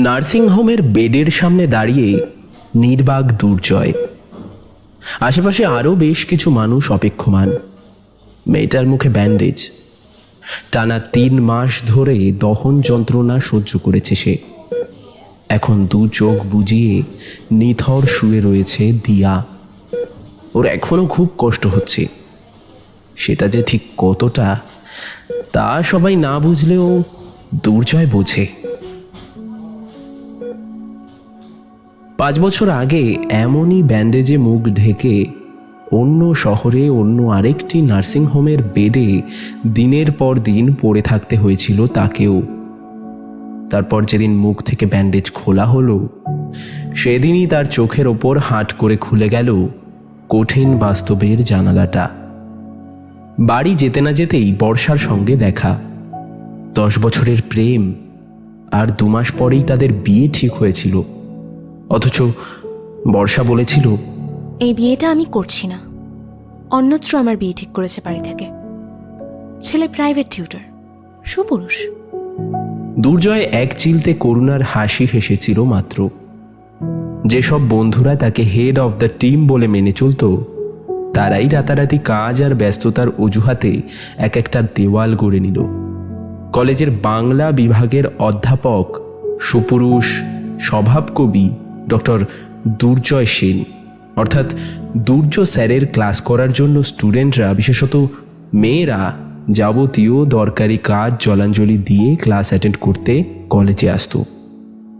নার্সিংহোমের বেডের সামনে দাঁড়িয়ে নির্বাক দুর্জয়। আশেপাশে আরও বেশ কিছু মানুষ অপেক্ষমান। মেয়েটার মুখে ব্যান্ডেজ। টানা 3 মাস ধরে দহন যন্ত্রণা সহ্য করেছে সে। এখন 2 চোখ বুজিয়ে নিথর শুয়ে রয়েছে দিয়া। ওর এখনো খুব কষ্ট হচ্ছে। সেটা যে ঠিক কতটা তা সবাই না বুঝলেও দুর্জয় বোঝে। 5 বছর আগে এমনই ব্যান্ডেজে মুখ ঢেকে অন্য শহরে অন্য আরেকটি নার্সিংহোমের বেডে দিনের পর দিন পড়ে থাকতে হয়েছিল তাকেও। তারপর যেদিন মুখ থেকে ব্যান্ডেজ খোলা হলো, সেদিনই তার চোখের ওপর হাট করে খুলে গেল কঠিন বাস্তবের জানালাটা। বাড়ি যেতে না যেতেই বর্ষার সঙ্গে দেখা। 10 বছরের প্রেম, আর 2 মাস পরেই তাদের বিয়ে ঠিক হয়েছিল। অথচ বর্ষা বলেছিল, এই বিয়েটা আমি করছি না, অন্যত্র আমার বিয়ে ঠিক করেছে বাড়ি থেকে। ছেলে প্রাইভেট টিউটর, সুপুরুষ। দুর্জয় এক চিলতে করুণার হাসি হেসেছিল মাত্র। যেসব বন্ধুরা তাকে হেড অফ দ্য টিম বলে মেনে চলত, তারাই রাতারাতি কাজ আর ব্যস্ততার অজুহাতে এক একটা দেওয়াল গড়ে নিল। কলেজের বাংলা বিভাগের অধ্যাপক, সুপুরুষ, স্বভাবকবি ডক্টর দুর্জয় সেন, অর্থাৎ দুর্য স্যারের ক্লাস করার জন্য স্টুডেন্টরা, বিশেষত মেয়েরা, যাবতীয় দরকারি কাজ জলাঞ্জলি দিয়ে ক্লাস অ্যাটেন্ড করতে কলেজে আসতো।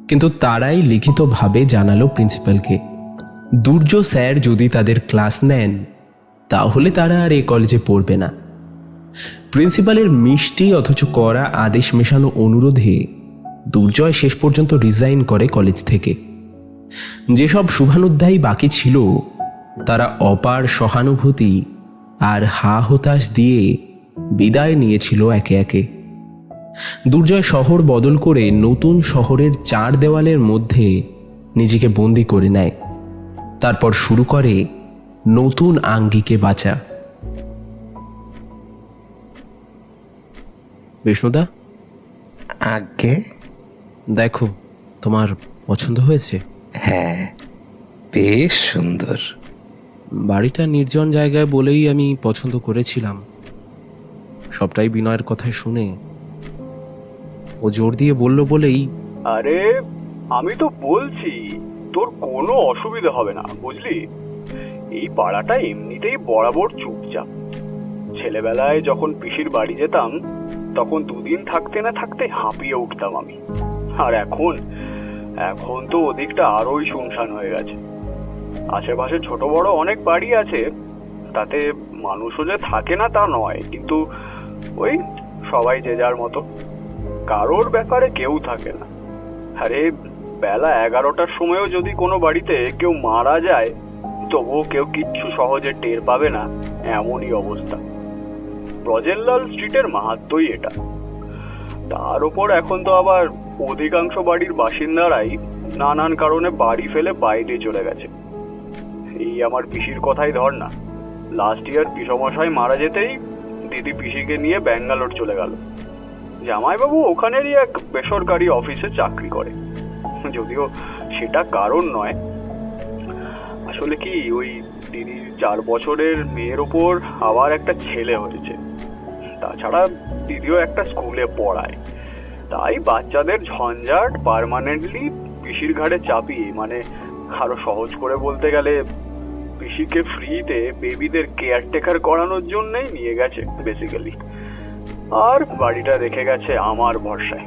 কিন্তু তারাই লিখিতভাবে জানালো প্রিন্সিপালকে, দুর্য স্যার যদি তাদের ক্লাস নেন তাহলে তারা আর এই কলেজে পড়বে না। প্রিন্সিপালের মিষ্টি অথচ কড়া আদেশ মেশানো অনুরোধে দুর্জয় শেষ পর্যন্ত রিজাইন করে কলেজ থেকে। যেসব শুভানুধ্যায়ী বাকি ছিল, তারা অপার সহানুভূতি আর হা হতাশ দিয়ে বিদায় নিয়েছিল একে একে। দুর্জয় শহর বদল করে নতুন শহরের 4 দেওয়ালের মধ্যে নিজেকে বন্দি করে নেয়। তারপর শুরু করে নতুন আঙ্গিকে বাঁচা। বিষ্ণুদা, আগে দেখো, তোমার পছন্দ হয়েছে? হ্যাঁ, বেশ সুন্দর। বাড়িটা নির্জন জায়গায় বলেই আমি পছন্দ করেছিলাম। সবটাই বিনয়ের কথায় শুনে ও জোর দিয়ে বলল বলেই। আরে আমি তো বলছি তোর কোনো অসুবিধা হবে না, বুঝলি? এই পাড়াটা এমনিতেই বরাবর চুপচাপ। ছেলেবেলায় যখন পিসির বাড়ি যেতাম তখন 2 দিন থাকতে না থাকতে হাঁপিয়ে উঠতাম আমি। আর এখন তো ওদিকটা আরোই শুনশান হয়ে গেছে। আশেপাশে ছোট বড় অনেক বাড়ি আছে, তাতে মানুষও যে থাকে না তা নয়, কিন্তু ওই সবাই যে যার মতো, কারোর ব্যাপারে কেউ থাকে না। আরে বেলা 11টার সময়ও যদি কোনো বাড়িতে কেউ মারা যায় তবুও কেউ কিচ্ছু সহজে টের পাবে না, এমনই অবস্থা। ব্রজেনলাল স্ট্রিটের মাহাত্ম্যই এটা। তার উপর এখন তো আবার অধিকাংশ বাড়ির বাসিন্দারাই নানান কারণে বাড়ি ফেলে বাইরে চলে গেছে। এই আমার পিসির কথাই ধর না, লাস্ট ইয়ার পিসমশাই মারা যেতেই দিদি পিসিকে নিয়ে ব্যাঙ্গালোর চলে গেল। জামাইবাবু ওখানেরই এক বেসরকারি অফিসে চাকরি করে, যদিও সেটা কারণ নয়। আসলে কি, ওই দিদির 4 বছরের মেয়ের ওপর আবার একটা ছেলে হয়েছে। তাছাড়া দিদিও একটা স্কুলে পড়ায়, তাই বাচ্চাদের ঝঞ্ঝাট পার্মানেন্টলি পিসির ঘাড়ে চাপিয়ে, মানে আরো সহজ করে বলতে গেলে পিসিকে ফ্রিতে বেবিদের কেয়ারটেকার করানোর জন্যই নিয়ে গেছে বেসিক্যালি। আর বাড়িটা রেখে গেছে আমার ভরসায়।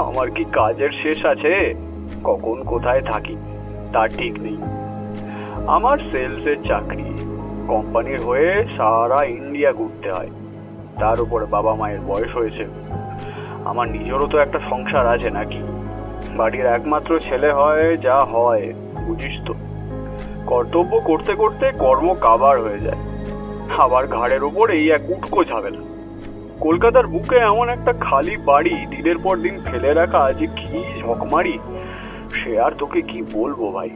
আমার কি কাজের শেষ আছে? কখন কোথায় থাকি তার ঠিক নেই। আমার সেলসের চাকরি, কোম্পানির হয়ে সারা ইন্ডিয়া ঘুরতে হয়। তার উপরে বাবা মায়ের বয়স হয়েছে। আমার নিজেরও তো একটা সংসার আছে নাকি? বাড়ির একমাত্র ছেলে হয় যা হয়, বুঝিস তো। কর্তব্য করতে করতে কর্ম কাবার হয়ে যায়। আবার ঘাড়ের উপর এই এক উটকো ঝামেলা। কলকাতার বুকে এমন একটা খালি বাড়ি দিনের পর দিন ফেলে রাখা যে কি ঝকমারি, সে আর তোকে কি বলবো ভাই।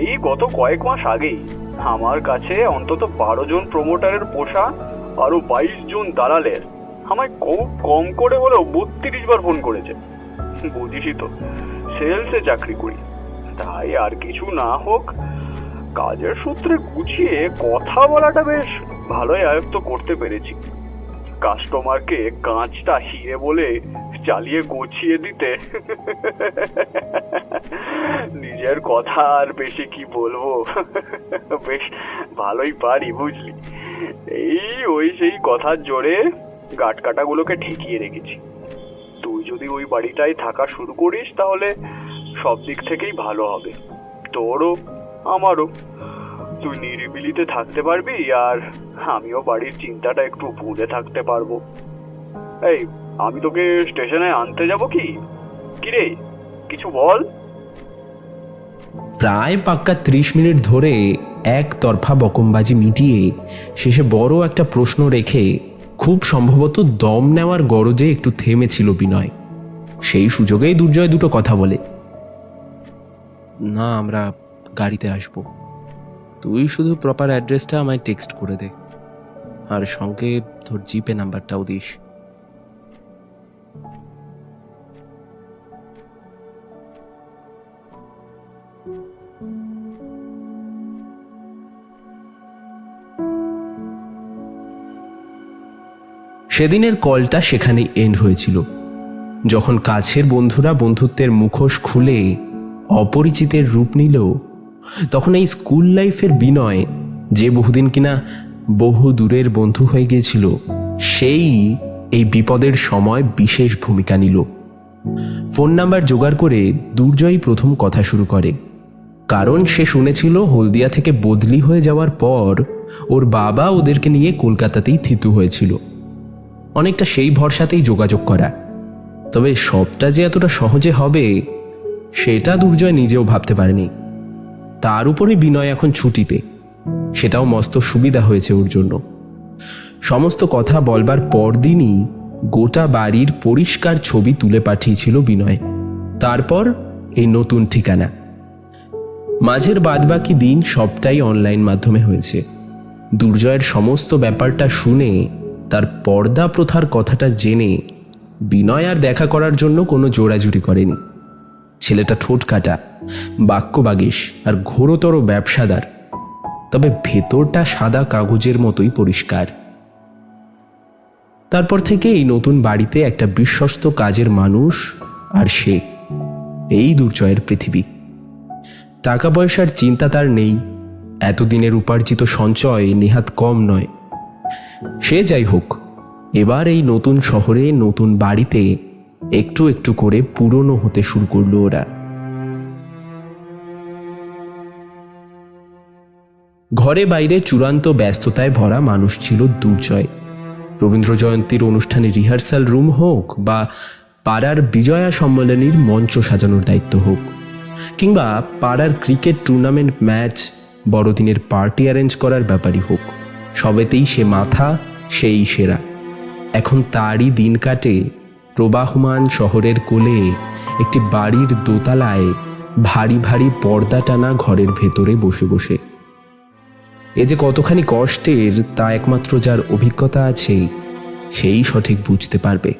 এই গত কয়েক মাস আগেই আমার কাছে অন্তত 12 জন প্রমোটারের পোষা আরো 22 জন দালালের আমায় খুব কম করে হলেও 32 বার ফোন করেছে। বুঝিসই তো, সেলসে চাকরি করি, তাই আর কিছু না হোক কাজের সূত্রে গুছিয়ে কথা বলাটা বেশ ভালোই আয়ত্ত করতে পেরেছি। কাস্টমারকে কাঁচটা হিরে বলে চালিয়ে গুছিয়ে দিতে নিজের কথা আর বেশি কি বলবো, বেশ ভালোই পারি বুঝলি। সেই কথার জোরে গাট কাটাগুলোকে ঠেকিয়ে রেখেছি। তুই যদি ওই বাড়িটাই থাকা শুরু করিস তাহলে সব দিক থেকেই ভালো হবে, তোরও আমারও। তুই নিরিবিলিতে থাকতে পারবি আর আমিও বাড়ির চিন্তাটা একটু ভুলে থাকতে পারবো। এই, আমি তোকে স্টেশনে আনতে যাব কি রে, কিছু বল। প্রায় পাক্কা 30 মিনিট ধরে একতরফা বকমবাজি মিটিয়ে শেষে বড় একটা প্রশ্ন রেখে খুব সম্ভবত দম নেওয়ার গরজে একটু থেমেছিল বিনয়। সেই সুযোগেই দুর্জয় দুটো কথা বলে। না, আমরা গাড়িতে আসব, তুই শুধু প্রপার অ্যাড্রেসটা আমায় টেক্সট করে দে, আর সঙ্গে তোর জিপে নাম্বারটাও দিস। সেদিনের কলটা সেখানেই এন্ড হয়েছিল। যখন কাছের বন্ধুরা বন্ধুত্বের মুখোশ খুলে অপরিচিতের রূপ নিল, তখন এই স্কুল লাইফের বিনয়, যে বহুদিন কিনা বহু দূরের বন্ধু হয়ে গিয়েছিল, সেই এই বিপদের সময় বিশেষ ভূমিকা নিল। ফোন নাম্বার জোগাড় করে দুর্জয় প্রথম কথা শুরু করে। কারণ সে শুনেছিল হলদিয়া থেকে বদলি হয়ে যাওয়ার পর ওর বাবা ওদেরকে নিয়ে কলকাতাতেই থিতু হয়েছিল। অনেকটা সেই ভরসাতেই যোগাযোগ করা। তবে সবটা যে এতটা সহজে হবে সেটা দুর্জয় নিজেও ভাবতে পারেনি। তার উপরে বিনয় এখন ছুটিতে, সেটাও মস্ত সুবিধা হয়েছে ওর জন্য। সমস্ত কথা বলবার পরদিনই গোটা বাড়ির পরিষ্কার ছবি তুলে পাঠিয়েছিল বিনয়। তারপর এই নতুন ঠিকানা। মাঝের বাদবাকি দিন সবটাই অনলাইন মাধ্যমে হয়েছে। দুর্জয়ের সমস্ত ব্যাপারটা শুনে, তার পর্দা প্রথার কথাটা জেনে বিনয় আর দেখা করার জন্য কোনো জোড়াজুড়ি করেনি। ছেলেটা ঠোঁট কাটা, বাক্যবাগীশ আর ঘোরতর ব্যবসাদার, তবে ভেতরটা সাদা কাগজের মতোই পরিষ্কার। তারপর থেকে এই নতুন বাড়িতে একটা বিশ্বস্ত কাজের মানুষ, আর সে এই দুর্জয়ের পৃথিবী। টাকা পয়সার চিন্তা তার নেই, এতদিনের উপার্জিত সঞ্চয় নেহাত কম নয়। সে যাই হোক, এবার এই নতুন শহরে নতুন বাড়িতে একটু একটু করে পুরনো হতে শুরু করলো ওরা। ঘরে বাইরে চূড়ান্ত ব্যস্ততায় ভরা মানুষ ছিল দুর্জয়। রবীন্দ্র জয়ন্তীর অনুষ্ঠানে রিহার্সাল রুম হোক, বা পাড়ার বিজয়া সম্মেলনীর মঞ্চ সাজানোর দায়িত্ব হোক, কিংবা পাড়ার ক্রিকেট টুর্নামেন্ট ম্যাচ, বড়দিনের পার্টি অ্যারেঞ্জ করার ব্যাপারই হোক, সবেতেই সে মাথা, সেই সেরা। এখন তারই দিন কাটে প্রবাহমান শহরের কোলে একটি বাড়ির দোতলায় ভারী ভারী পর্দা টানা ঘরের ভেতরে বসে বসে। এ যে কতখানি কষ্টের তা একমাত্র যার অভিজ্ঞতা আছে সেই সঠিক বুঝতে পারবে।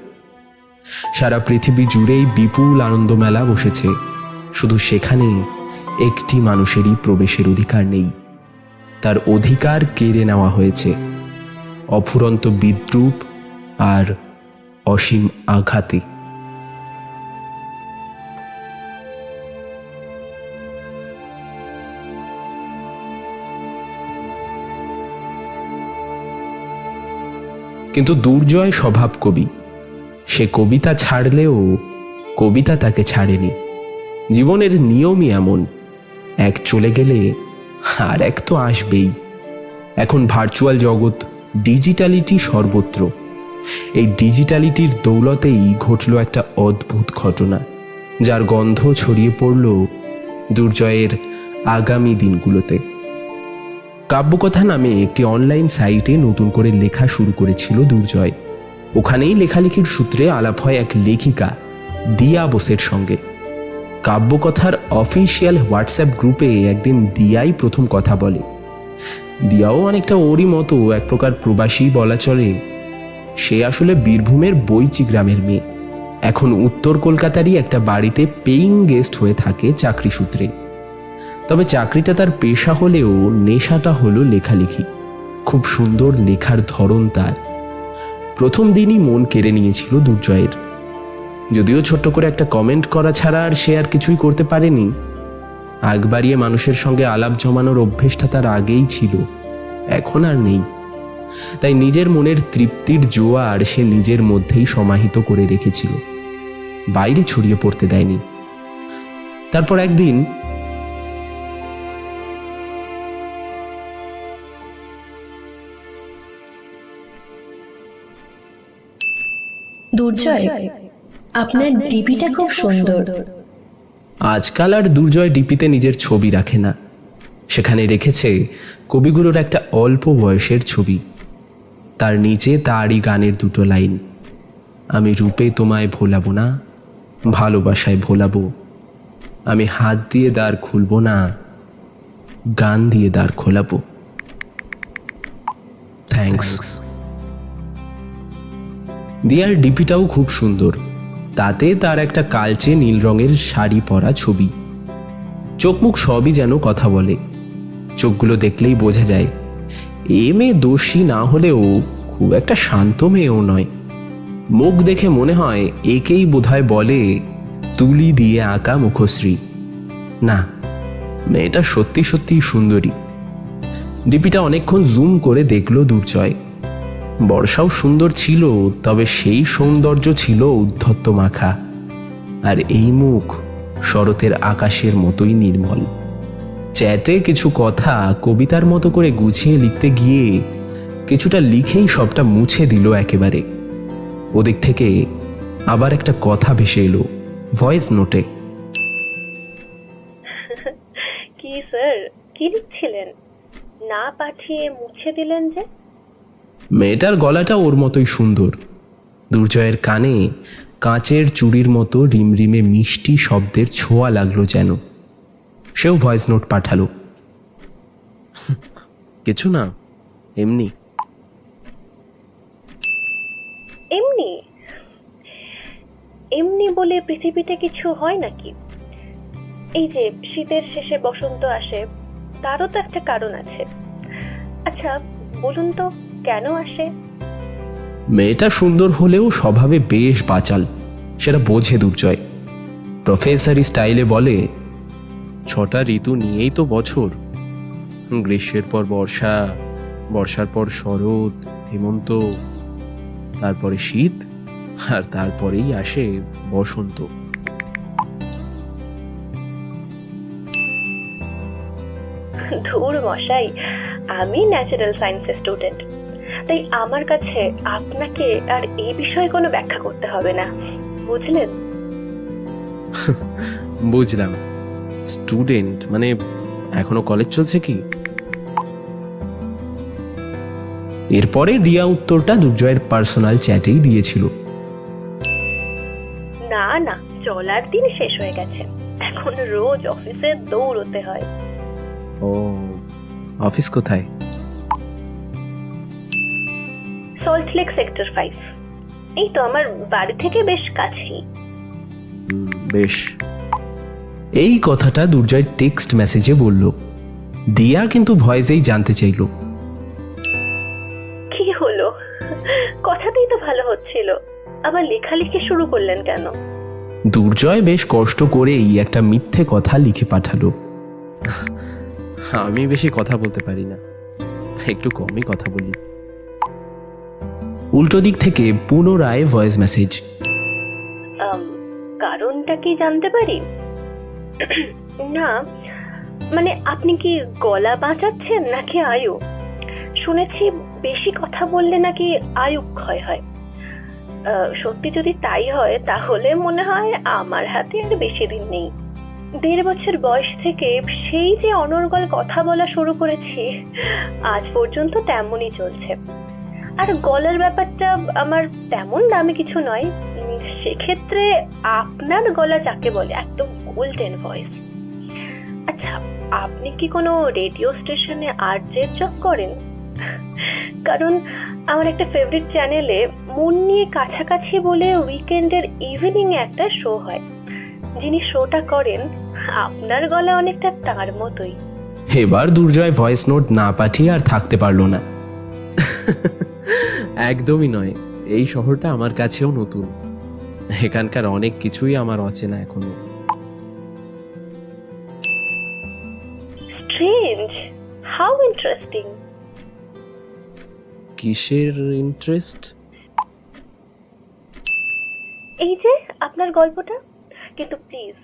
সারা পৃথিবী জুড়েই বিপুল আনন্দমেলা বসেছে, শুধু সেখানে একটি মানুষেরই প্রবেশের অধিকার নেই। তার অধিকার কেড়ে নেওয়া হয়েছে অফুরন্ত বিদ্রূপ আর অসীম আঘাতে। কিন্তু দুর্জয় স্বভাব কবি। সে কবিতা ছাড়লেও কবিতা তাকে ছাড়েনি। জীবনের নিয়মই এমন, এক চলে গেলে আর এক তো আসবেই। এখন ভার্চুয়াল জগৎ, ডিজিটালিটি সর্বত্র। এই ডিজিটালিটির দৌলতেই ঘটল একটা অদ্ভুত ঘটনা, যার গন্ধ ছড়িয়ে পড়ল দুর্জয়ের আগামী দিনগুলোতে। কাব্যকথা নামে একটি অনলাইন সাইটে নতুন করে লেখা শুরু করেছিল দুর্জয়। ওখানেই লেখালেখির সূত্রে আলাপ হয় এক লেখিকা দিয়া বোসের সঙ্গে। কাব্যকথার অফিসিয়াল হোয়াটসঅ্যাপ গ্রুপে একদিন দিয়াই প্রথম কথা বলে। দিয়াও অনেকটা ওরই মতো এক প্রকার প্রবাসী বলা চলে। সে আসলে বীরভূমের বৈচি গ্রামের মেয়ে। এখন উত্তর কলকাতারই একটা বাড়িতে পেইং গেস্ট হয়ে থাকে চাকরি সূত্রে। তবে চাকরিটা তার পেশা হলেও নেশাটা হলো লেখালেখি। খুব সুন্দর লেখার ধরন তার। প্রথম দিনই মন কেড়ে নিয়েছিল দুর্জয়ের। যদিও ছোট্ট করে একটা কমেন্ট করা ছাড়া আর সে আর কিছুই করতে পারেনি। আগ বাড়িয়ে মানুষের সঙ্গে আলাপ জমানোর অভ্যেসটা তার আগেই ছিল, এখন আর নেই। তাই নিজের মনের তৃপ্তির জোয়ার সে নিজের মধ্যেই সমাহিত করে রেখেছিল, বাইরে ছড়িয়ে পড়তে দেয়নি। তারপর একদিন দুর্জয়, আপনার ডিপিটা খুব সুন্দর। আজকাল আর দুর্জয় ডিপিতে নিজের ছবি রাখে না, সেখানে রেখেছে কবিগুরুর একটা অল্প বয়সের ছবি। তার নিচে তারই গানের দুটো লাইন, আমি রূপে তোমায় ভোলাবো না, ভালোবাসায় ভোলাবো, আমি হাত দিয়ে দ্বার খুলবো না, গান দিয়ে দ্বার খোলাবো। থ্যাঙ্কস। দিয়ার ডিপিটাও খুব সুন্দর। তাতে তার একটা কালচে নীল রঙের শাড়ি পরা ছবি। চোখ মুখ সবই যেন কথা বলে। চোখগুলো দেখলেই বোঝা যায় এ মেয়ে দোষী না হলেও খুব একটা শান্ত মেয়েও নয়। মুখ দেখে মনে হয় একেই বোধহয় বলে তুলি দিয়ে আঁকা মুখশ্রী। না, মেয়েটা সত্যি সত্যি সুন্দরী। ডিপিটা অনেকক্ষণ জুম করে দেখল দুর্জয়। বর্ষাও সুন্দর ছিল, তবে সেই সৌন্দর্য ছিল উদ্ধত্ত মাখা। আর এই মুখ শরতের আকাশের মতোই নির্মল। চ্যাটে কিছু কথা কবিতার মতো করে গুছিয়ে লিখতে গিয়ে কিছুটা লিখেই সবটা মুছে দিল একেবারে। ওদিক থেকে আবার একটা কথা ভেসে এলো ভয়েস নোটে। কি স্যার, কি লিখছিলেন? না পাঠিয়ে মুছে দিলেন যে? মেয়েটার গলাটা ওর মতোই সুন্দর। দুর্জয়ের কানে কাঁচের চুড়ির মতো রিমরিমে মিষ্টি শব্দের ছোঁয়া লাগলো যেন। সেও ভয়েস নোট পাঠালো। কিছু না, এমনি। এমনি? এমনি বলে পৃথিবীতে কিছু হয় নাকি? এই যে শীতের শেষে বসন্ত আসে, তারও তো একটা কারণ আছে। আচ্ছা বলুন তো, কেন আসে? মেয়েটা সুন্দর হলেও স্বভাবে বেশ বাচাল, সেটা বোঝে দুর্জয়। প্রফেসরি স্টাইলে বলে, 6টা ঋতু নিয়েই তো বছর। গ্রীষ্মের পর বর্ষা, বর্ষার পর শরৎ, হেমন্ত, তারপরে শীত, আর তারপরেই আসে বসন্ত। ধুর মশাই, আমি ন্যাচারাল সায়েন্সের স্টুডেন্ট, তাই আমার কাছে আপনাকে আর এই বিষয়ে কোনো ব্যাখ্যা করতে হবে না, বুঝলেন? বুঝলাম। স্টুডেন্ট মানে এখনো কলেজ চলছে কি? এরপরে দিয়া উত্তরটা দুর্জয়ের পার্সোনাল চ্যাটেই দিয়েছিল। না না, চলার দিন শেষ হয়ে গেছে, এখন রোজ অফিসে দৌড়তে হয়। ও, অফিস কোথায়? সল্টলেক সেক্টর 5। এই তো আমার বাড়ি থেকে বেশ কাছেই। বেশ। এই কথাটা দুর্জয় টেক্সট মেসেজে বলল। দিয়া কিন্তু ভয়েসেই জানতে চাইল, কি হলো? কথাতেই তো ভালো হচ্ছিল, আবার লেখালেখি শুরু করলেন কেন? দুর্জয় বেশ কষ্ট করেই একটা মিথ্যে কথা লিখে পাঠালো। আমি বেশি কথা বলতে পারি না, একটু কমই কথা বলি। উল্টো দিক থেকে পুনরায় ভয়েস মেসেজ। কারণটা কি জানতে পারি? না মানে আপনি কি গলা বাঁচাচ্ছেন নাকি আয়ু? শুনেছি বেশি কথা বললে নাকি আয়ু ক্ষয় হয়। সত্যি যদি তাই হয় তাহলে মনে হয় আমার হাতে আর বেশি দিন নেই। 1.5 বছর বয়স থেকে সেই যে অনর্গল কথা বলা শুরু করেছি, আজ পর্যন্ত তেমনই চলছে। আর গলার ব্যাপারটা আমার তেমন দামি কিছু নয়, সেক্ষেত্রে আপনার গলা যাকে বলে একদম গোল্ডেন ভয়েস। আচ্ছা, আপনি কি কোনো রেডিও স্টেশনে আরজের জব করেন? কারণ আমার একটা ফেভারিট চ্যানেলে মন নিয়ে কাছাকাছি বলে উইকেন্ডের ইভিনিং একটা শো হয়। যিনি শোটা করেন আপনার গলা অনেকটা তার মতোই। এবার দুর্জয় ভয়েস নোট না পাঠিয়ে আর থাকতে পারলো না। একদমই নয়, এই শহরটা আমার কাছেও নতুন, এখানকার অনেক কিছুই আমার অচেনা এখনো। Strange, how interesting. কিসের ইন্টারেস্ট? এই যে আপনার গল্পটা, কিন্তু প্লিজ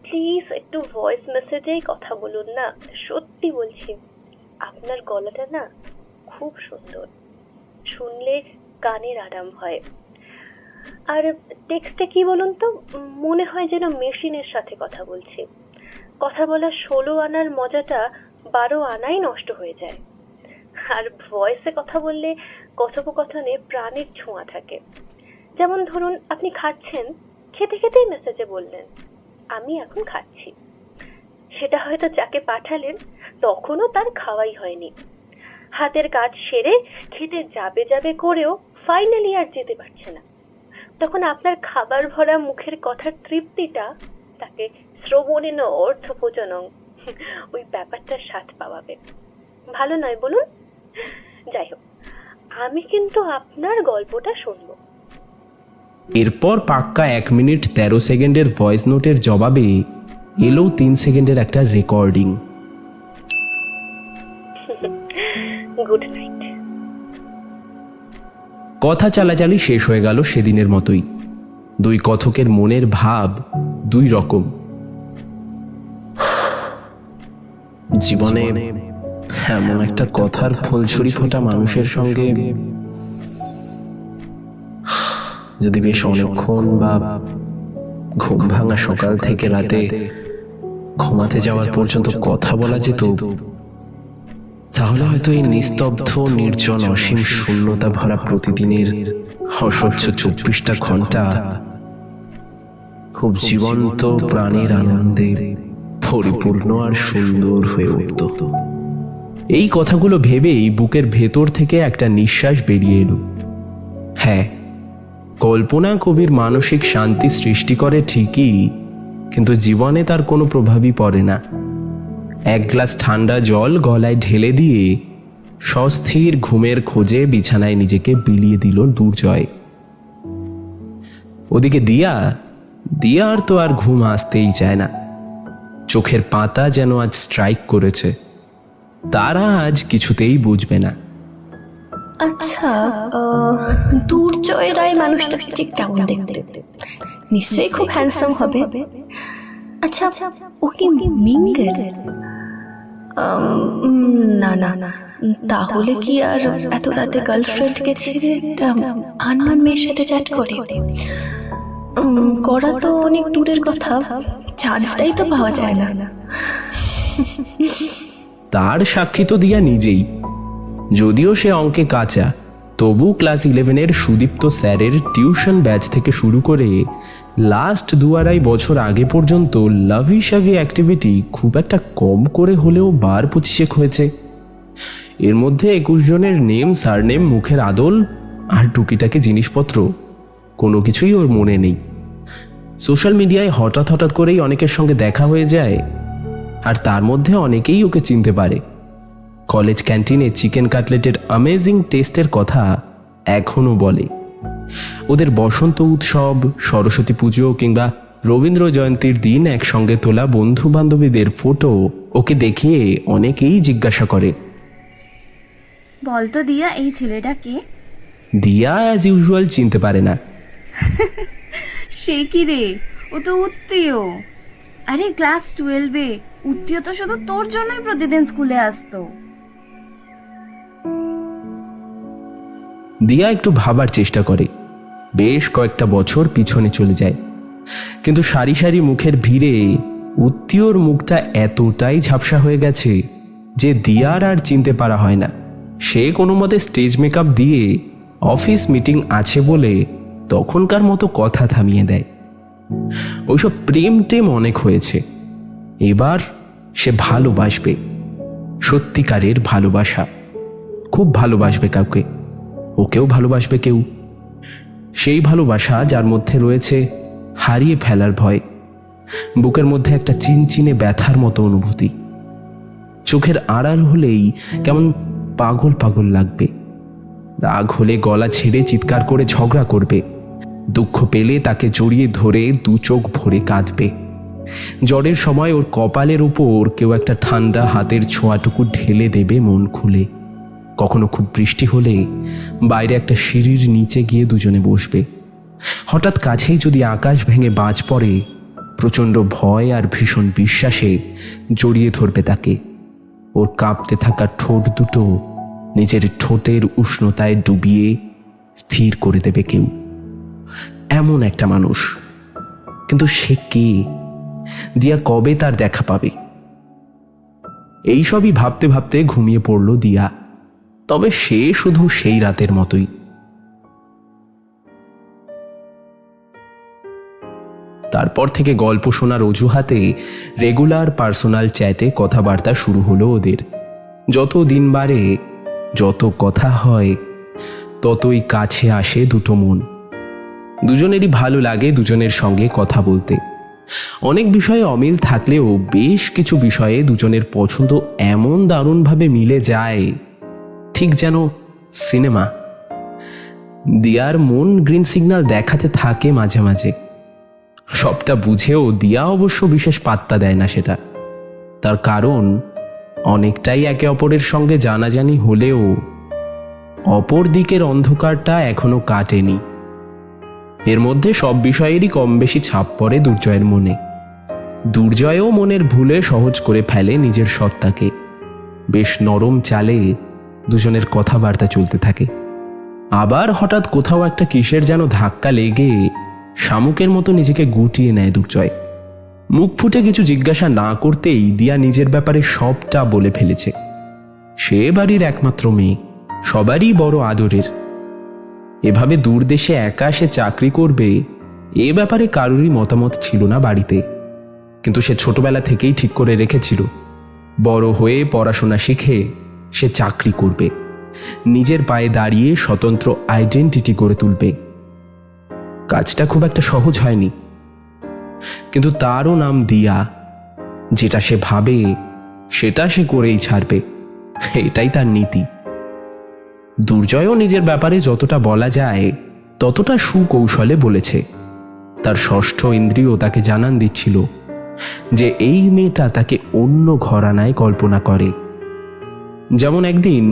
প্লিজ একটু ভয়েস মেসেজেই কথা বলুন না। সত্যি বলছি, আপনার গলাটা না খুব সুন্দর, শুনলে কানের আরাম হয়। আর টেক্সটে কি বলুন তো, মনে হয় যেন মেশিনের সাথে কথা বলছি। কথা বলার 16 আনার মজাটা 12 আনাই নষ্ট হয়ে যায়। আর ভয়েসে কথা বললে কথোপকথনে প্রাণের ছোঁয়া থাকে। যেমন ধরুন, আপনি খাচ্ছেন, খেতে খেতেই মেসেজে বললেন আমি এখন খাচ্ছি। সেটা হয়তো যাকে পাঠালেন তখনও তার খাওয়াই হয়নি, হাতের কাজ সেরে খেতে যাবে যাবে করেও ফাইনালি আর যেতে পারছে না। তখন আপনার খাবার ভরা মুখের কথার তৃপ্তিটা তাকে শ্রবণেন অর্থভোজনং, ওই ব্যাপারটার স্বাদ পাওয়াবে। ভালো নয় বলুন? যাই হোক, আমি কিন্তু আপনার গল্পটা শুনবো। এরপর পাক্কা 1 মিনিট 13 সেকেন্ডের ভয়েস নোটের জবাবে এলো 3 সেকেন্ডের একটা রেকর্ডিং। Good night. কথা চালাচালি শেষ হয়ে গেল সেদিনের মতোই। দুই কথকের মনের ভাব দুই রকম। জীবনে এমন একটা কথার ফুলছড়ি ফোটা মানুষের সঙ্গে যদি বেশ অনেকক্ষণ বা ঘুম ভাঙা সকাল থেকে রাতে ঘুমাতে যাওয়ার পর্যন্ত কথা বলা যেত, তাহলে হয়তো এই নিস্তব্ধ নির্জন অসীম শূন্যতা ভরা প্রতিদিনের অসহ্য 24টা ঘন্টা খুব জীবন্ত প্রাণের আনন্দে পরিপূর্ণ আর সুন্দর হয়ে উঠত। এই কথাগুলো ভেবেই বুকের ভেতর থেকে একটা নিঃশ্বাস বেরিয়ে এলো। হ্যাঁ, কল্পনা কবির মানসিক শান্তি সৃষ্টি করে ঠিকই, কিন্তু জীবনে তার কোনো প্রভাবই পড়ে না। 1 গ্লাস ঠান্ডা জল গলায় ঢেলে দিয়ে সস্থির ঘুমের খোঁজে বিছানায় নিজেকে বিলিয়ে দিল দুর্জয়। ওদিকে দিয়ার তো আর ঘুম আসতেই চায় না। চোখের পাতা যেন আজ স্ট্রাইক করেছে, তারা আজ কিছুতেই বুঝবে না। আচ্ছা, দুর্জয় রায় মানুষটাকে ঠিক কেমন দেখতে? নিশ্চয়ই খুব হ্যান্ডসাম হবে। আচ্ছা, ও কি মিঙ্গেল? না না না, তাহলে কি আর এত রাতে গার্লফ্রেন্ডকে ছেড়ে একটা আননোন মেয়ের সাথে চ্যাট করে? করা তো অনেক দূরের কথা, চান্সটাই তো পাওয়া যায় না। তার সাক্ষী তো দিয়া নিজেই। যদিও সে অঙ্কে কাঁচা, তবু ক্লাস 11-এর সুদীপ্ত স্যারের টিউশন ব্যাচ থেকে শুরু করে লাস্ট 2-2.5 বছর আগে পর্যন্ত লাভি সাভি অ্যাক্টিভিটি খুব একটা কম করে হলেও 12-25 হয়েছে। এর মধ্যে 21 জনের নেম সারনেম, মুখের আদল আর টুকিটাকি জিনিসপত্র কোনো কিছুই ওর মনে নেই। সোশ্যাল মিডিয়ায় হঠাৎ করেই অনেকের সঙ্গে দেখা হয়ে যায়, আর তার মধ্যে অনেকেই ওকে চিনতে পারে। কলেজ ক্যান্টিনে চিকেন কাটলেটের অ্যামেজিং টেস্টের কথা এখনও বলে। ওদের বসন্ত উৎসব, সরস্বতী পুজো কিংবা রবীন্দ্র জয়ন্তীর দিন একসঙ্গে তোলা বন্ধু বান্ধবীদের ফটো ওকে দেখিয়ে অনেকেই জিজ্ঞাসা করে, বলতো দিয়া এই ছেলেটা কে? দিয়া অ্যাজ ইউজুয়াল চিনতে পারে না। সে কি রে, ও তো উত্তীয়। আরে ক্লাস 12-এ উত্তীয় তো শুধু তোর জন্যই প্রতিদিন স্কুলে আসতো। দিয়া একটু ভাবার চেষ্টা করে, বেশ কয়েকটা বছর পিছনে চলে যায়। কিন্তু সারি সারি মুখের ভিড়ে উত্তীয়র মুখটা এতটাই ঝাপসা হয়ে গেছে যে দিয়ার আর চিনতে পারা হয় না। সে কোনো মতে স্টেজ মেকআপ দিয়ে অফিস মিটিং আছে বলে তখনকার মতো কথা থামিয়ে দেয়। ওইসব প্রেম টেম অনেক হয়েছে, এবার সে ভালোবাসবে, সত্যিকারের ভালোবাসা। খুব ভালোবাসবে কাউকে, ওকেও ভালোবাসবে কেউ। সেই ভালোবাসা যার মধ্যে রয়েছে হারিয়ে ফেলার ভয়, বুকের মধ্যে একটা চিনচিনে ব্যথার মতো অনুভূতি। চোখের আড়াল হলেই কেমন পাগল পাগল লাগবে, রাগ হলে গলা ছেড়ে চিৎকার করে ঝগড়া করবে, দুঃখ পেলে তাকে জড়িয়ে ধরে দু চোখ ভরে কাঁদবে। জ্বরের সময় ওর কপালের উপর কেউ একটা ঠান্ডা হাতের ছোঁয়াটুকু ঢেলে দেবে মন খুলে। কখনো খুব বৃষ্টি হলে বাইরে একটা সিঁড়ির নিচে গিয়ে দুজনে বসবে। হঠাৎ কাছেই যদি আকাশ ভেঙে বাজ পড়ে, প্রচণ্ড ভয় আর ভীষণ বিশ্বাসে জড়িয়ে ধরবে তাকে। ওর কাঁপতে থাকা ঠোঁট দুটো নিজের ঠোঁটের উষ্ণতায় ডুবিয়ে স্থির করে দেবে কেউ। এমন একটা মানুষ। কিন্তু সে কে? দিয়া কবে তার দেখা পাবে? এইসবই ভাবতে ভাবতে ঘুমিয়ে পড়ল দিয়া। তবে সে শুধু সেই রাতের মতোই। তারপর থেকে গল্প শোনার অজুহাতে রেগুলার পার্সোনাল চ্যাটে কথাবার্তা শুরু হলো ওদের। যত দিন বাড়ে, যত কথা হয়, ততই কাছে আসে দুটো মন। দুজনেরই ভালো লাগে দুজনের সঙ্গে কথা বলতে। অনেক বিষয়ে অমিল থাকলেও বেশ কিছু বিষয়ে দুজনের পছন্দ এমন দারুণভাবে মিলে যায়, ঠিক যেন সিনেমা। দিয়ার মন গ্রিন সিগন্যাল দেখাতে থাকে মাঝে মাঝে। সবটা বুঝেও দিয়া অবশ্য বিশেষ পাত্তা দেয় না সেটা। তার কারণ অনেকটাই একে অপরের সঙ্গে জানাজানি হলেও অপর দিকের অন্ধকারটা এখনো কাটেনি। এর মধ্যে সব বিষয়েরই কম বেশি ছাপ পড়ে দুর্জয়ের মনে। দুর্জয়ও মনের ভুলে সহজ করে ফেলে নিজের সত্তাকে। বেশ নরম চালে দুজনের কথাবার্তা চলতে থাকে। আবার হঠাৎ কোথাও একটা কিসের যেন ধাক্কা লেগে শামুকের মতো নিজেকে গুটিয়ে নেয় দুর্জয়। মুখ ফুটে কিছু জিজ্ঞাসা না করতেই দিয়া নিজের ব্যাপারে সবটা বলে ফেলেছে। সে বাড়ির একমাত্র মেয়ে, সবারই বড় আদরের। এভাবে দূর দেশে একা সে চাকরি করবে, এ ব্যাপারে কারোরই মতামত ছিল না বাড়িতে। কিন্তু সে ছোটবেলা থেকেই ঠিক করে রেখেছিল, বড় হয়ে পড়াশোনা শিখে সে চাকরি করবে, নিজের পায়ে দাঁড়িয়ে স্বতন্ত্র আইডেন্টিটি গড়ে তুলবে। কাজটা খুব একটা সহজ হয়নি, কিন্তু তারও নাম দিয়া। যেটা সে ভাবে সেটা সে করেই ছাড়বে, এটাই তার নীতি। দুর্জয়ও নিজের ব্যাপারে যতটা বলা যায় ততটা সুকৌশলে বলেছে। তার ষষ্ঠ ইন্দ্রিয় তাকে জানান দিচ্ছিল যে এই মেয়েটা তাকে অন্য ঘরানায় কল্পনা করে। যেমন একদিন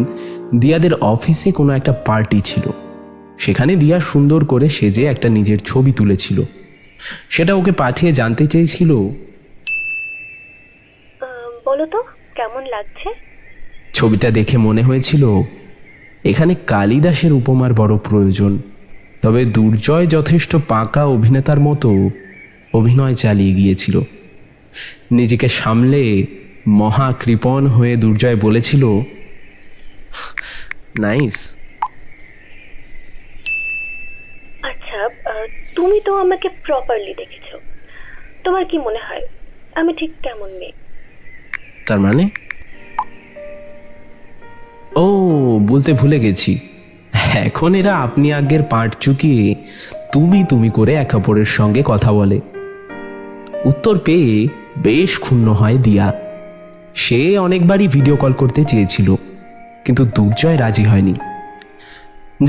দিয়াদের অফিসে কোনো একটা পার্টি ছিল, সেখানে দিয়া সুন্দর করে সেজে একটা নিজের ছবি তুলেছিল। সেটা ওকে পাঠিয়ে জানতে চেয়েছিল, বলো তো কেমন লাগছে। ছবিটা দেখে মনে হয়েছিল এখানে কালিদাসের উপমার বড় প্রয়োজন। তবে দুর্জয় যথেষ্ট পাকা অভিনেতার মতো অভিনয় চালিয়ে গিয়েছিল। নিজেকে সামলে মহাকৃপণ হয়ে দুর্জয় বলেছিল, নাইস। আচ্ছা, তুমি তো আমাকে প্রপারলি দেখেছো, তোমার কি মনে হয় আমি ঠিক কেমন মেয়ে? তার মানে? ও, বলতে ভুলে গেছি, এখন এরা আপনি আগের পার্ট চুকিয়ে তুমি তুমি করে একে অপরের সঙ্গে কথা বলে। উত্তর পেয়ে বেশ ক্ষুণ্ণ হয় দিয়া। সে অনেকবারই ভিডিও কল করতে চেয়েছিল, কিন্তু দুর্জয় রাজি হয়নি।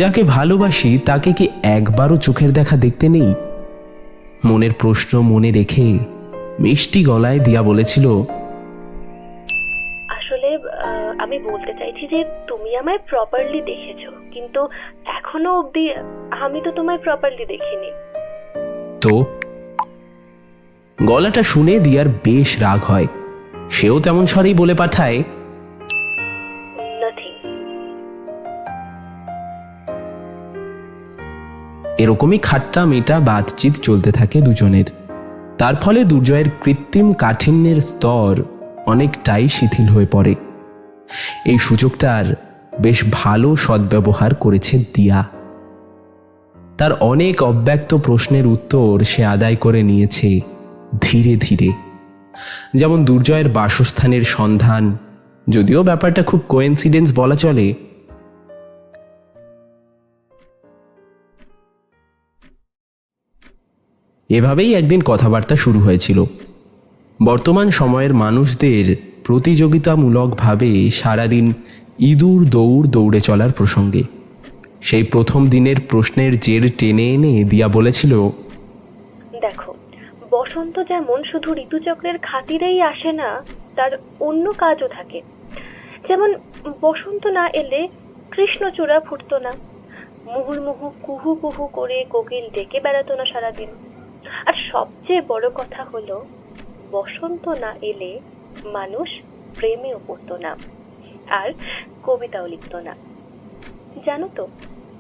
যাকে ভালোবাসি তাকে কি একবারও চোখের দেখা দেখতে নেই? মনের প্রশ্ন মনে রেখে মিষ্টি গলায় দিয়া বলেছিল, আসলে আমি বলতে চাইছি যে তুমি আমায় প্রপারলি দেখেছো, কিন্তু এখনো অবধি আমি তো তোমায় প্রপারলি দেখিনি। তো গলাটা শুনে দিয়ার বেশ রাগ হয়। সেও তেমন স্বরেই বলে পাঠায়, নাথিং। এরকমই খাট্টা মেটা বাতচিত চলতে থাকে দুজনের। তার ফলে দুর্জয়ের কৃত্রিম কাঠিন্যের স্তর অনেকটাই শিথিল হয়ে পড়ে। এই সুযোগটার বেশ ভালো সদ্ব্যবহার করেছে দিয়া। তার অনেক অব্যক্ত প্রশ্নের উত্তর সে আদায় করে নিয়েছে ধীরে ধীরে। যেমন দুর্জয়ের বাসস্থানের সন্ধান, যদিও ব্যাপারটা খুব কোয়েন্সিডেন্স বলা চলে, এভাবেই একদিন কথাবার্তা শুরু হয়েছিল বর্তমান সময়ের মানুষদের প্রতিযোগিতামূলকভাবে সারাদিন ইঁদুর দৌড়ে চলার প্রসঙ্গে। সেই প্রথম দিনের প্রশ্নের জের টেনে এনে দিয়া বলেছিল, দেখো, বসন্ত যেমন শুধু ঋতুচক্রের খাতিরেই আসে না, তার অন্য কাজও থাকে। যেমন বসন্ত না এলে কৃষ্ণচূড়া ফুটতো না, মুহুর্মুহু কুহু কুহু করে কোকিল ডেকে বেড়াতো না সারাদিন। আর সবচেয়ে বড় কথা হলো, বসন্ত না এলে মানুষ প্রেমেও পড়তো না, আর কবিতাও লিখতো না। জানো তো,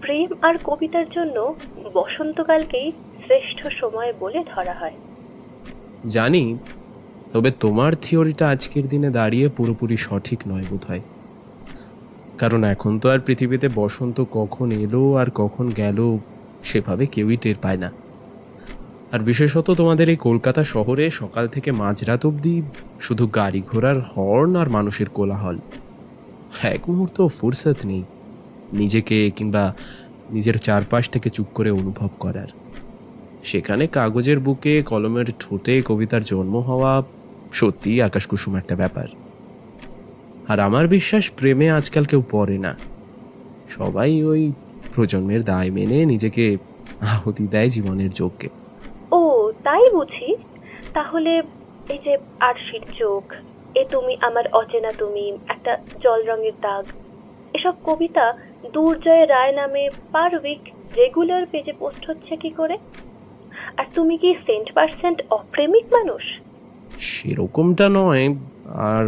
প্রেম আর কবিতার জন্য বসন্তকালকেই শ্রেষ্ঠ সময় বলে ধরা হয়। জানি, তবে তোমার থিওরিটা আজকের দিনে দাঁড়িয়ে পুরোপুরি সঠিক নয় বোধহয়। কারণ এখন তো আর পৃথিবীতে বসন্ত কখন এলো আর কখন গেল সেভাবে কেউই টের পায় না। আর বিশেষত তোমাদের এই কলকাতা শহরে সকাল থেকে মাঝরাত অবধি শুধু গাড়ি ঘোড়ার হর্ন আর মানুষের কোলাহল। এক মুহূর্ত ফুরসত নেই নিজেকে কিংবা নিজের চারপাশ থেকে চুপ করে অনুভব করার। সেখানে কাগজের বুকে কলমের ঠোঁটে কবিতার জন্ম হওয়া সত্যিই আকাশকুসুম একটা ব্যাপার। আর আমার বিশ্বাস প্রেমে আজকাল কেউ পড়ে না, সবাই ওই প্রজন্মের দায় মেনে নিজেকে আহুতি দেয় জীবনের যজ্ঞে। ও তাই বুঝি। তাহলে এই যে আরশির চোখ, এ তুমি আমার অচেনা তুমি, একটা জল রঙের দাগ, এসব কবিতা দুর্জয় রায় নামে পার উইক রেগুলার পেজে পোস্ট হচ্ছে কি করে? আর তুমি কি 100% অপ্রেমিক মানুষ? সেরকমটা নয়। আর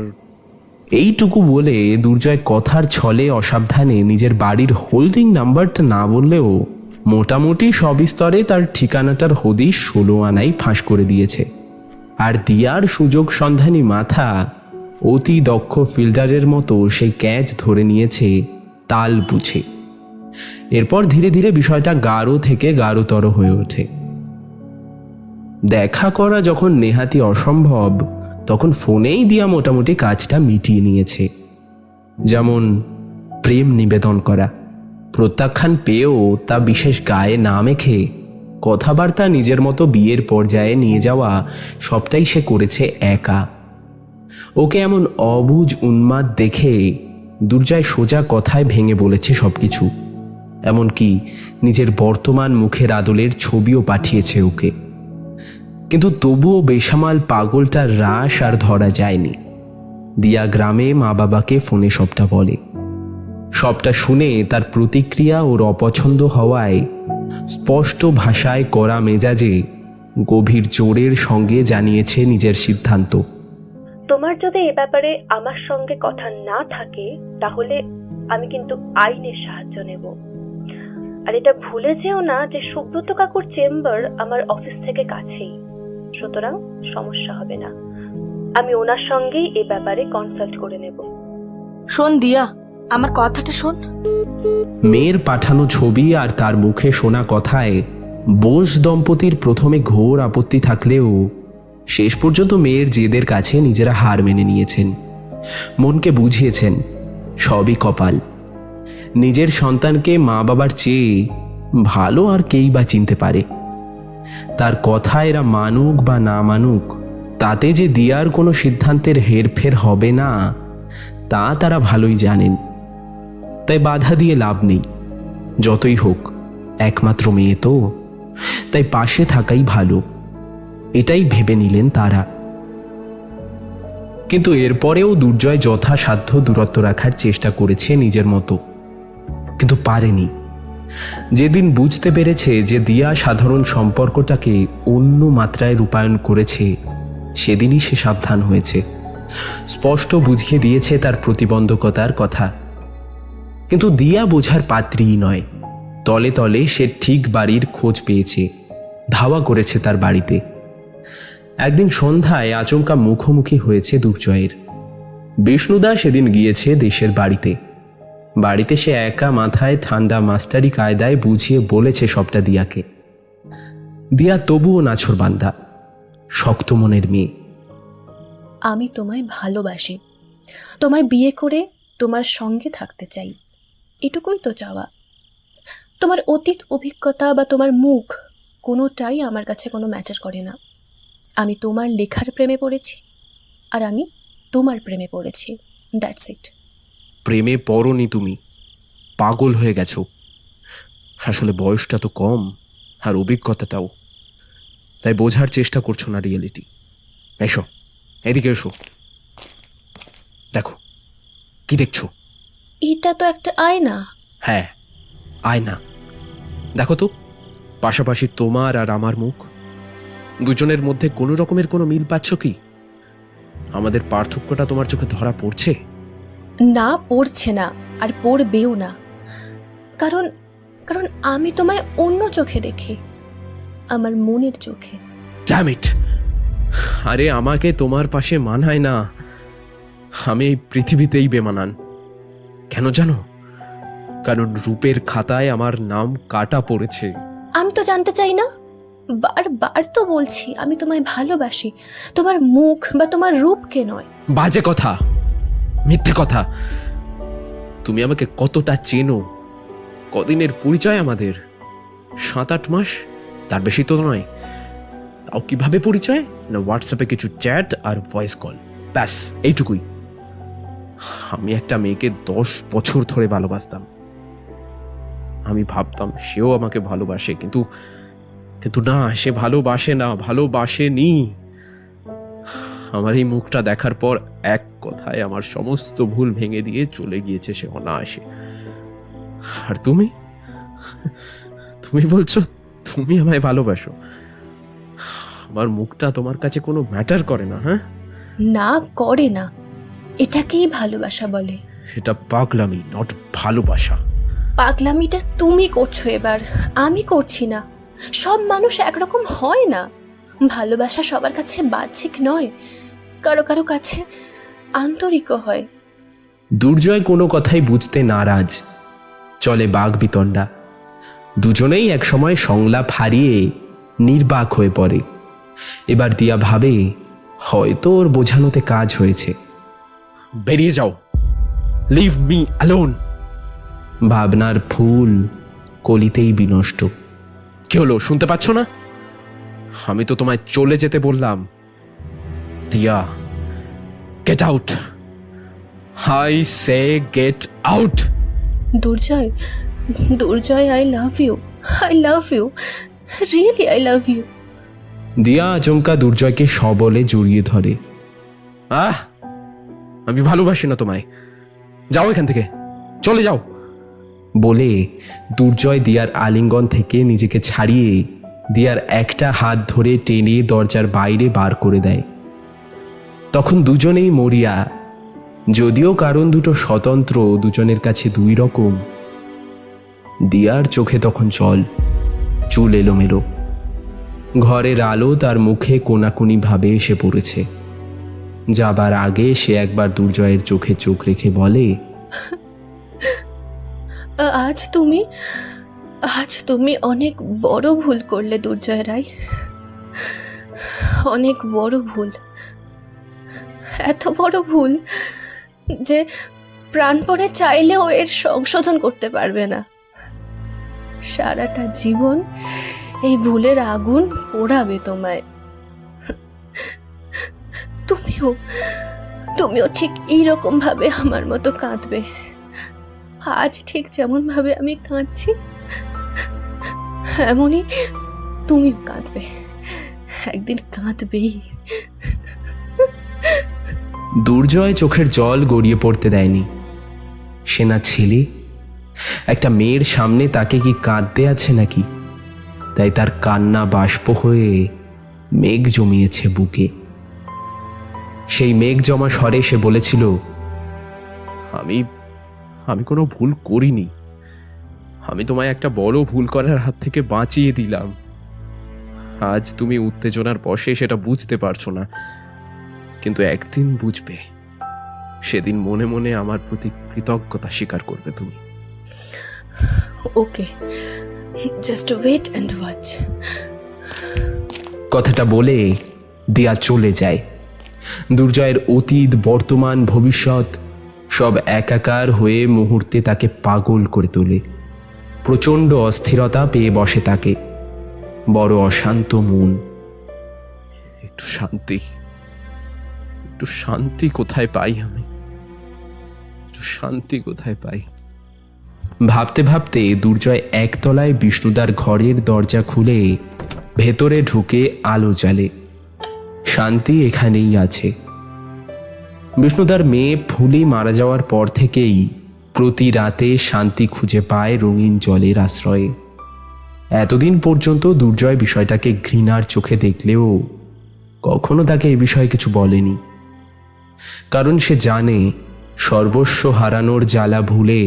এইটুকু বলে দুর্জয় কথার ছলে অসাবধানে নিজের বাড়ির হোল্ডিং নাম্বারটা না বললেও মোটামুটি সব স্তরে তার ঠিকানাটার হদিশ 16 আনাই ফাঁস করে দিয়েছে। আর দিয়ার সুযোগ সন্ধানী মাথা অতি দক্ষ ফিল্ডারের মতো সেই ক্যাচ ধরে নিয়েছে তাল বুঝে। এরপর ধীরে ধীরে বিষয়টা গাঢ় থেকে গাঢ়তর হয়ে ওঠে। দেখা করা যখন নেহাতি অসম্ভব, তখন ফোনেই দিয়া মোটামুটি কাজটা মিটিয়ে নিয়েছে। যেমন প্রেম নিবেদন করা, প্রত্যাখ্যান পেয়েও তা বিশেষ গায়ে না মেখে কথাবার্তা নিজের মতো বিয়ের পর্যায়ে নিয়ে যাওয়া, সবটাই সে করেছে একা। ওকে এমন অবুঝ উন্মাদ দেখে দুর্জয় সোজা কথায় ভেঙে বলেছে সবকিছু, এমনকি নিজের বর্তমান মুখের আদলের ছবিও পাঠিয়েছে ওকে। কিন্তু তবুও বেসামাল পাগলটার রাশ আর ধরা যায়নি। দিয়া গ্রামে মা বাবাকে ফোনে সবটা বলে। সবটা শুনে তার প্রতিক্রিয়া ওর অপছন্দ হওয়ায় স্পষ্ট ভাষায় কড়া মেজাজে গভীর জোরের সঙ্গে জানিয়েছে নিজের সিদ্ধান্ত। তোমার যদি এ ব্যাপারে আমার সঙ্গে কথা না থাকে, তাহলে আমি কিন্তু আইনের সাহায্য নেব। আর এটা ভুলে যেও না যে সুব্রত কাকুর চেম্বার আমার অফিস থেকে কাছেই, সুতরাং সমস্যা হবে না। আমি ওনার সঙ্গেই এ ব্যাপারে কনসাল্ট করে নেব। শোন দিয়া, আমার কথাটা শোন। মেয়ের পাঠানো ছবি আর তার মুখে শোনা কথায় বোস দম্পতির প্রথমে ঘোর আপত্তি থাকলেও শেষ পর্যন্ত মেয়ের জেদের কাছে নিজেরা হার মেনে নিয়েছেন। মনকে বুঝিয়েছেন সবই কপাল। নিজের সন্তানকে মা বাবার চেয়ে ভালো আর কেই বা চিনতে পারে। তার কথা এরা মানুক বা না মানুক, তাতে যে দিয়ার কোনো সিদ্ধান্তের হেরফের হবে না তা তারা ভালোই জানেন। তাই বাধা দিয়ে লাভ নেই। যতই হোক একমাত্র মেয়ে তো, তাই পাশে থাকাই ভালো, এটাই ভেবে নিলেন তারা। কিন্তু এরপরেও দুর্জয় যথাসাধ্য দূরত্ব রাখার চেষ্টা করেছে নিজের মতো, কিন্তু পারেনি। যেদিন বুঝতে পেরেছে যে দিয়া সাধারণ সম্পর্কটাকে অন্য মাত্রায় রূপায়ণ করেছে, সেদিনই সে সাবধান হয়েছে, স্পষ্ট বুঝিয়ে দিয়েছে তার প্রতিবন্ধকতার কথা। কিন্তু দিয়া বোঝার পাত্রীই নয়। তলে তলে সে ঠিক বাড়ির খোঁজ পেয়েছে, ধাওয়া করেছে তার বাড়িতে। একদিন সন্ধ্যায় আচমকা মুখোমুখি হয়েছে দুর্জয়ের। বিষ্ণুদা সেদিন গিয়েছে দেশের বাড়িতে। বাড়িতে সে একা মাথায় ঠান্ডা মাস্টারি কায়দায় বুঝিয়ে বলেছে সবটা দিয়াকে। দিয়া তবুও নাছোড়বান্দা, শক্ত মনের মেয়ে। আমি তোমায় ভালোবাসি, তোমায় বিয়ে করে তোমার সঙ্গে থাকতে চাই, এটুকুই তো চাওয়া। তোমার অতীত অভিজ্ঞতা বা তোমার মুখ কোনোটাই আমার কাছে কোনো ম্যাটার করে না। আমি তোমার লেখার প্রেমে পড়েছি, আর আমি তোমার প্রেমে পড়েছি, দ্যাটস ইট। প্রেমে পড়নি তুমি, পাগল হয়ে গেছো। আসলে বয়সটা তো কম, আর অভিজ্ঞতাটাও, তাই বোঝার চেষ্টা করছো না রিয়েলিটি। এসো, এদিকে এসো। দেখো, কি দেখছো? এটা তো একটা আয়না। হ্যাঁ, আয়না। দেখো তো, পাশাপাশি তোমার আর আমার মুখ, দুজনের মধ্যে কোনো রকমের কোনো মিল পাচ্ছ কি? আমাদের পার্থক্যটা তোমার চোখে ধরা পড়ছে? না, পড়ছে না, আর পড়বেও না। কারণ কারণ আমি তোমায় অন্য চোখে দেখি, আমার মনের চোখে। Damn it! আরে আমাকে তোমার পাশে মানায় না, আমি এই পৃথিবীতেই বেমানান। কেন জানো? কারণ রূপের খাতায় আমার নাম কাটা পড়েছে। আমি তো জানতে চাই না, বারবার তো বলছি আমি তোমায় ভালোবাসি, তোমার মুখ বা তোমার রূপকে নয়। বাজে কথা, মিথ্যে কথা। তুমি আমাকে কতটা চেনো? কদিনের পরিচয় আমাদের? 7-8 মাস, তার বেশি তো নয়। তাও কিভাবে পরিচয়? না, হোয়াটসঅ্যাপে কিছু চ্যাট আর ভয়েস কল, ব্যাস এইটুকুই। আমি একটা মেয়েকে 10 বছর ধরে ভালোবাসতাম। আমি ভাবতাম সেও আমাকে ভালোবাসে, কিন্তু কিন্তু না, সে ভালোবাসে না, ভালোবাসেনি। আমার এই মুখটা দেখার পর এক কথায় আমার সমস্ত ভুল ভেঙে দিয়ে চলে গিয়েছে সে অনায়াসে। আর তুমি তুমি বলছো তুমি আমায় ভালোবাসো? আমার মুখটা তোমার কাছে কোনো ম্যাটার করে না? হ্যাঁ, না, করে না। এটাকেই ভালোবাসা বলে। এটা পাগলামি, নট ভালোবাসা। পাগলামিটা তুমি করছো এবার, আমি করছি না। সব মানুষ একরকম হয় না। ভালোবাসা সবার কাছে বাহ্যিক নয়, কারো কারো কাছে আন্তরিকও হয়। দুর্জয় কোনো কথাই বুঝতে নারাজ। চলে বাঘ বিতণ্ডা। দুজনেই একসময় সংলাপ হারিয়ে নির্বাক হয়ে পড়ে। এবার দিয়া ভাবে হয়তো ওর বোঝানোতে কাজ হয়েছে। বেরিয়ে যাও, লিভ মি অ্যালোন। ভাবনার ফুল কলিতেই বিনষ্ট। কি হলো, শুনতে পাচ্ছ না? আমি তো তোমায় চলে যেতে বললাম। Diya, get out. I say get out. Durjoy, Durjoy, I love you, I love you, really I love you. Diya আচমকা দুর্জয়কে সবলে জড়িয়ে ধরে। আমি ভালোবাসি না তোমায়, যাও এখান থেকে, চলে যাও বলে দুর্জয় দিয়ার আলিঙ্গন থেকে নিজেকে ছাড়িয়ে দিয়ার একটা হাত ধরে টেনে দরজার বাইরে বার করে দেয়। তখন দুজনেই মরিয়া, যদিও কারণ দুটো স্বতন্ত্র, দুজনের কাছে দুই রকম। দিয়ার চোখে তখন জল, চুল এলোমেলো, ঘরের আলো তার মুখে কোনাকুনি ভাবে এসে পড়েছে। যাবার আগে সে একবার দুর্জয়ের চোখে চোখ রেখে বলে, আজ তুমি অনেক বড় ভুল করলে দুর্জয় রায়, অনেক বড় ভুল। এত বড় ভুল যে প্রাণপণে চাইলেও এর সংশোধন করতে পারবে না। সারাটা জীবন এই ভুলের আগুন পোড়াবে তোমায়। তুমিও ঠিক এইরকম ভাবে আমার মতো কাঁদবে। আজ ঠিক যেমন ভাবে আমি কাঁদছি, এমনই তুমিও কাঁদবে, একদিন কাঁদবেই। দুর্জয় চোখের জল গড়িয়ে পড়তে দেয়নি। সে না ছেলে, একটা মেয়ের সামনে তাকে কি কাঁদতে আছে নাকি? তাই তার কান্না বাষ্প হয়ে মেঘ জমিয়েছে বুকে। সেই মেঘ জমা স্বরে সে বলেছিল, আমি কোনো ভুল করিনি। আমি তোমায় একটা বড় ভুল করার হাত থেকে বাঁচিয়ে দিলাম। আজ তুমি উত্তেজনার বশে সেটা বুঝতে পারছো না, কিন্তু একদিন বুঝবে। সেদিন মনে মনে আমার প্রতি কৃতজ্ঞতা স্বীকার করবে তুমি। ওকে, জাস্ট ওয়েট অ্যান্ড ওয়াচ। কথাটা বলে দিয়া চলে যায়। দুর্জয়ের অতীত, বর্তমান, ভবিষ্যৎ সব একাকার হয়ে মুহূর্তে তাকে পাগল করে তোলে। প্রচণ্ড অস্থিরতা পেয়ে বসে তাকে। বড় অশান্ত মন। একটু শান্তি কোথায় পাই আমি? একটু শান্তি কোথায় পাই? ভাবতে ভাবতে দুর্জয় একতলায় বিষ্ণুদার ঘরের দরজা খুলে ভেতরে ঢুকে আলো জ্বালে। শান্তি এখানেই আছে। বিষ্ণুদার মেয়ে ফুলি মারা যাওয়ার পর থেকেই প্রতি রাতে শান্তি খুঁজে পায় রঙিন জলের আশ্রয়ে। এতদিন পর্যন্ত দুর্জয় বিষয়টাকে ঘৃণার চোখে দেখলেও কখনো তাকে এ বিষয়ে কিছু বলেনি, কারণ সে জানে সর্বস্ব হারানোর জ্বালা ভুলে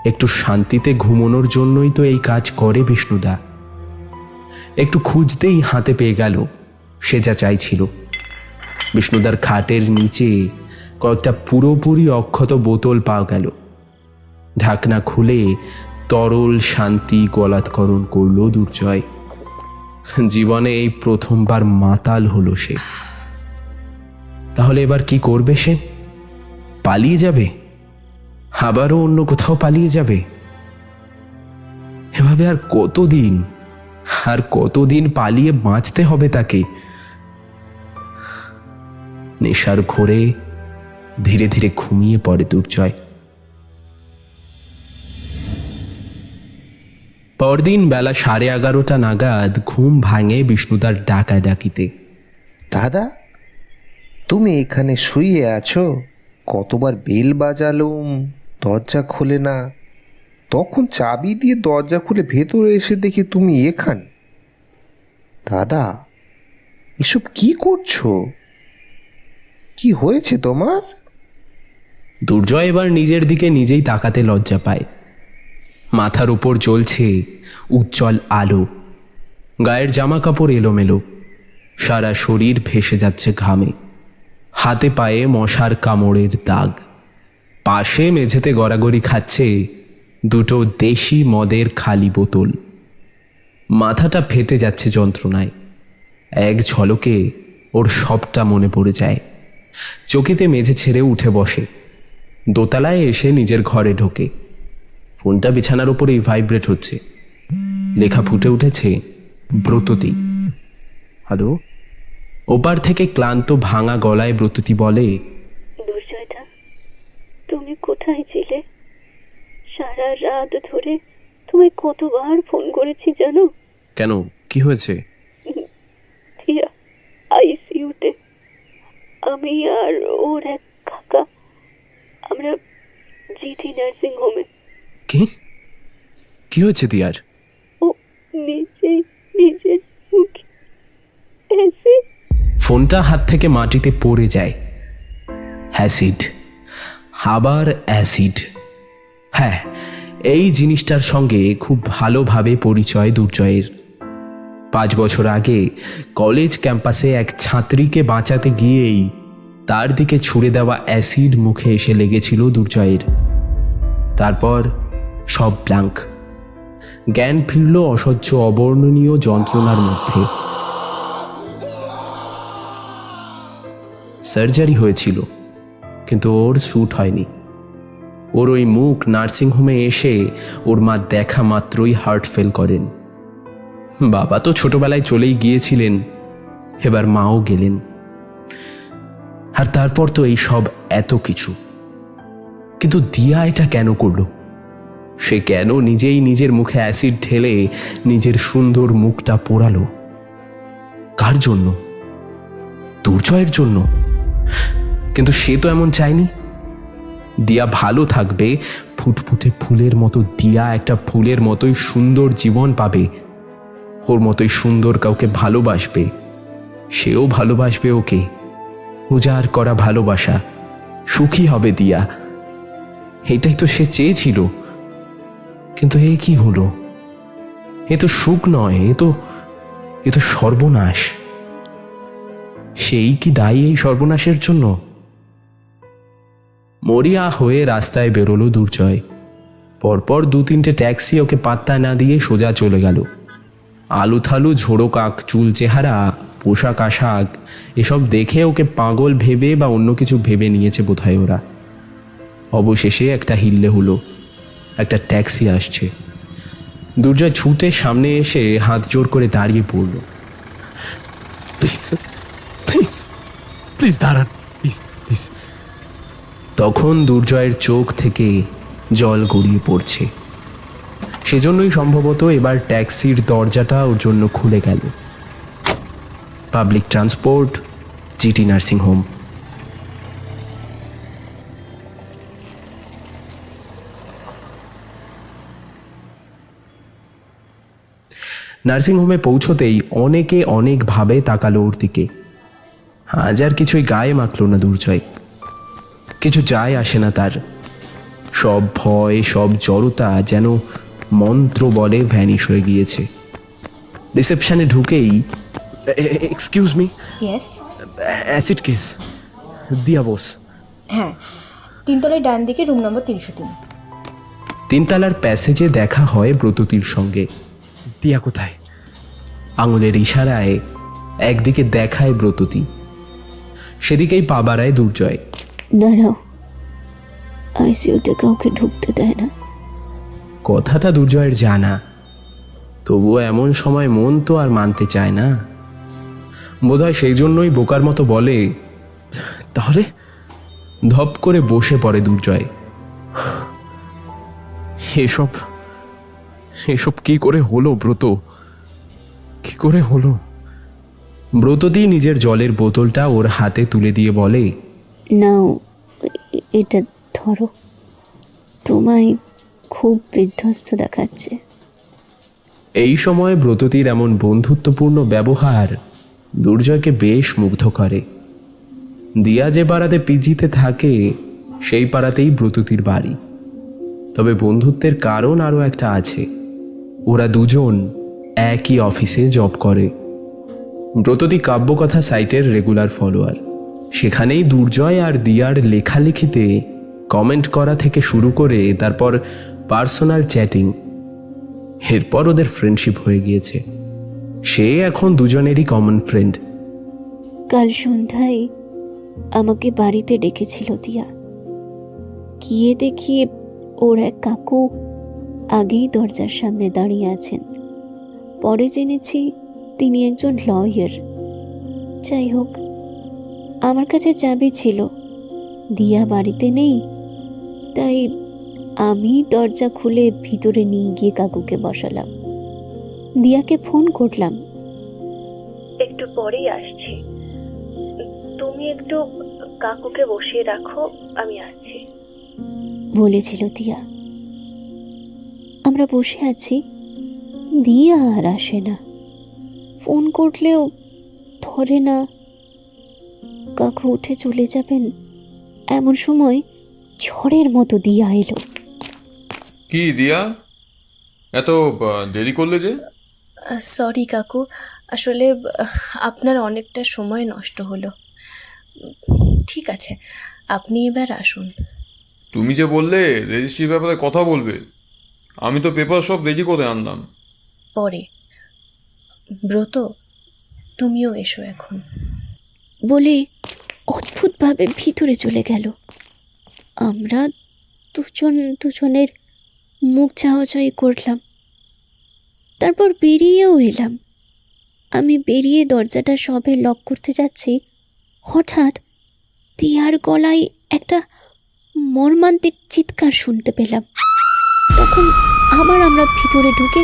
একটু শান্তিতে ঘুমানোর জন্যই তো এই কাজ করে বিষ্ণুদা। একটু খুঁজতেই হাতে পেয়ে গেল সে যা চাইছিল। বিষ্ণুদার খাটের নিচে কয়েকটা পুরোপুরি অক্ষত বোতল পাওয়া গেল। ঢাকনা খুলে তরল শান্তি গলাৎকরণ করল দুর্জয়। জীবনে এই প্রথমবার মাতাল হলো সে। তাহলে এবার কি করবে সে? পালিয়ে যাবে? আবারও অন্য কোথাও পালিয়ে যাবে? এভাবে আর কতদিন পালিয়ে বাঁচতে হবে তাকে? নেশার ঘোরে ধীরে ধীরে ঘুমিয়ে পড়ে দুর্জয়। পরদিন বেলা 11:30 নাগাদ ঘুম ভাঙে বিষ্ণুদার ডাকাডাকিতে। দাদা, তুমি এখানে শুয়ে আছো? কতবার বেল বাজালুম, দরজা খোলে না। তখন চাবি দিয়ে দরজা খুলে ভেতরে এসে দেখি তুমি এখানে। দাদা, এসব কি করছো? কি হয়েছে তোমার? দুর্জয় এবার নিজের দিকে নিজেই তাকাতে লজ্জা পায়। মাথার উপর জ্বলছে উজ্জ্বল আলো, গায়ের জামা কাপড় এলোমেলো, সারা শরীর ভেসে যাচ্ছে ঘামে, হাতে পায়ে মশার কামড়ের দাগ। পাশে মেঝেতে গড়াগড়ি খাচ্ছে দুটো দেশি মদের খালি বোতল। মাথাটা ফেটে যাচ্ছে যন্ত্রণায়। এক ঝলকে ওর সবটা মনে পড়ে যায়। চকিতে মেঝে ছেড়ে উঠে বসে। দোতলায় এসে নিজের ঘরে ঢোকে। ফোনটা বিছানার উপরেই ভাইব্রেট হচ্ছে। লেখা ফুটে উঠেছে, ব্রততী। হ্যালো। ওপার থেকে ক্লান্ত ভাঙা গলায় ব্রততী বলে, দুর্জয়দা, তুমি কোথায় ছিলে? সারা রাত ধরে তুমি কতবার ফোন করেছি জানো? কেন, কি হয়েছে? থিয়া আইসিইউতে। আমি আর ওর এক কাকা, আমরা জিটি নার্সিং হোমে। কি হয়েছে দিয়ার? ও নিজের মুখে অ্যাসিড। ফোনটা হাত থেকে মাটিতে পড়ে যায়। অ্যাসিড, আবার অ্যাসিড। হ্যাঁ, এই জিনিসটার সঙ্গে খুব ভালোভাবে পরিচয় দুর্জয়ের। 5 বছর আগে কলেজ ক্যাম্পাসে এক ছাত্রীকে বাঁচাতে গিয়েই তার দিকে ছুঁড়ে দেওয়া অ্যাসিড মুখে এসে লেগেছিল দুর্জয়ের। তারপর সব ব্ল্যাঙ্ক। জ্ঞান ফিরল অসহ্য অবর্ণনীয় যন্ত্রণার মধ্যে। সার্জারি হয়েছিল, কিন্তু ওর স্যুট হয়নি। ওর ওই মুখ নার্সিংহোমে এসে ওর মা দেখা মাত্রই হার্ট ফেল করেন। বাবা তো ছোটবেলায় চলেই গিয়েছিলেন, এবার মাও গেলেন। আর তারপর তো এই সব এত কিছু। কিন্তু দিয়া এটা কেন করলো? সে কেন নিজেই নিজের মুখে অ্যাসিড ঢেলে নিজের সুন্দর মুখটা পোড়ালো? কার জন্য? দুর্জয়ের জন্য? কিন্তু সে তো এমন চায়নি। দিয়া ভালো থাকবে, ফুটফুটে ফুলের মতো দিয়া একটা ফুলের মতোই সুন্দর জীবন পাবে, ওর মতোই সুন্দর কাউকে ভালোবাসবে, সেও ভালোবাসবে ওকে। উজাড় করা ভালোবাসা, সুখী হবে দিয়া। এটাই তো সে চেয়েছিল। কিন্তু এ কি হলো? এ তো সুখ নয়, এ তো সর্বনাশ। সেই কি দায়ী এই সর্বনাশের জন্য? মরিয়া হয়ে রাস্তায় বেরোলো দুর্জয়। পরপর 2-3টে ট্যাক্সি ওকে পাত্তা না দিয়ে সোজা চলে গেল। আলুথালু ঝোড়ো কাক চুল চেহারা, পোশাক আশাক এসব দেখে ওকে পাগল ভেবে বা অন্য কিছু ভেবে নিয়েছে বোধহয় ওরা। অবশেষে একটা হিল্লে হলো, একটা ট্যাক্সি আসছে। দুর্জয় ছুটে সামনে এসে হাত জোর করে দাঁড়িয়ে পড়ল। প্লিজ প্লিজ প্লিজ দাঁড়ান, প্লিজ প্লিজ। তখন দুর্জয়ের চোখ থেকে জল গড়িয়ে পড়ছে। সেজন্যই সম্ভবত এবার ট্যাক্সির দরজাটা ওর জন্য খুলে গেল। Public transport, GT nursing home. নার্সিংহোমে পৌঁছতেই অনেকে অনেকভাবে তাকালো ওর দিকে। আজ আর কিছুই গায়ে মাখল না দুর্জয়। কিছু যায় আসে না তার। সব ভয়, সব জড়তা যেন মন্ত্র বলে ভ্যানিশ হয়ে গিয়েছে। রিসেপশনে ঢুকেই, excuse me, yes. Acid case, দিয়া বস। হ্যাঁ, 3 তলায় ডান দিকে রুম নম্বর 303। 3 তলার প্যাসেজে দেখা হয় ব্রততির সঙ্গে। দিয়া কোথায়? আঙুলের ইশারায় একদিকে দেখায় ব্রততী, সেদিকেই পা বাড়ায় দুর্জয়। দাঁড়াও, আইসিইউতে কাউকে ঢুকতে দেয় না। কথাটা দুর্জয়ের জানা, তবুও এমন সময় মন তো আর মানতে চায় না। বোধহয় সেই জন্যই বোকার মতো বলে, তাহলে? ধপ করে বসে পড়ে দুর্জয়। এসব এসব কি করে হলো ব্রত? কি করে হলো? ব্রততী নিজের জলের বোতলটা ওর হাতে তুলে দিয়ে বলে, নাও, এটা ধরো। তোমায় খুব বিধ্বস্ত দেখাচ্ছে। এই সময় ব্রততীর এমন বন্ধুত্বপূর্ণ ব্যবহার দুর্জয়কে বেশ মুগ্ধ করে। দিয়া যে পাড়াতে পিজিতে থাকে সেই পাড়াতেই ব্রততীর বাড়ি। তবে বন্ধুত্বের কারণ আরও একটা আছে। ওরা দুজন একই অফিসে জব করে। ব্রততী কাব্যকথা সাইটের রেগুলার ফলোয়ার। সেখানেই দুর্জয় আর দিয়ার লেখালেখিতে কমেন্ট করা থেকে শুরু করে তারপর পার্সোনাল চ্যাটিং, এরপর ওদের ফ্রেন্ডশিপ হয়ে গিয়েছে। সে এখন দুজনেরই কমন ফ্রেন্ড। কাল সন্ধ্যায় আমাকে বাড়িতে ডেকেছিল দিয়া। গিয়ে দেখি ওর এক কাকু আগেই দরজার সামনে দাঁড়িয়ে আছেন। পরে জেনেছি তিনি একজন লয়ার। যাই হোক, আমার কাছে চাবি ছিল, দিয়া বাড়িতে নেই, তাই আমি দরজা খুলে ভিতরে নিয়ে গিয়ে কাকুকে বসালাম। দিয়াকে ফোন করলাম। একটু পরেই আসছি, তুমি একটু কাকুকে বসিয়ে রাখো, আমি আসছি বলেছিল দিয়া। আমরা বসে আছি, দিয়া আর আসে না। ফোন করলেও ধরে না। কাকু উঠে চলে যাবেন এমন সময় ঝড়ের মতো দিয়া এলো। কি দিয়া, এত দেরি করলে যে? সরি কাকু, আসলে আপনার অনেকটা সময় নষ্ট হলো। ঠিক আছে, আপনি এবার আসুন। তুমি যে বললে রেজিস্ট্রির ব্যাপারে কথা বলবে, আমি তো পেপার সব রেডি করে আনলাম। পরে। ব্রত, তুমিও এসো এখন। বলে অদ্ভুতভাবে ভিতরে চলে গেল। আমরা দুজনের মুখ চাওয়াচাই করলাম। তারপর বেরিয়েও এলাম। আমি বেরিয়ে দরজাটা সবে লক করতে যাচ্ছি, হঠাৎ দিয়ার গলায় একটা মর্মান্তিক চিৎকার শুনতে পেলাম। তখন আবার আমরা ভিতরে ঢুকে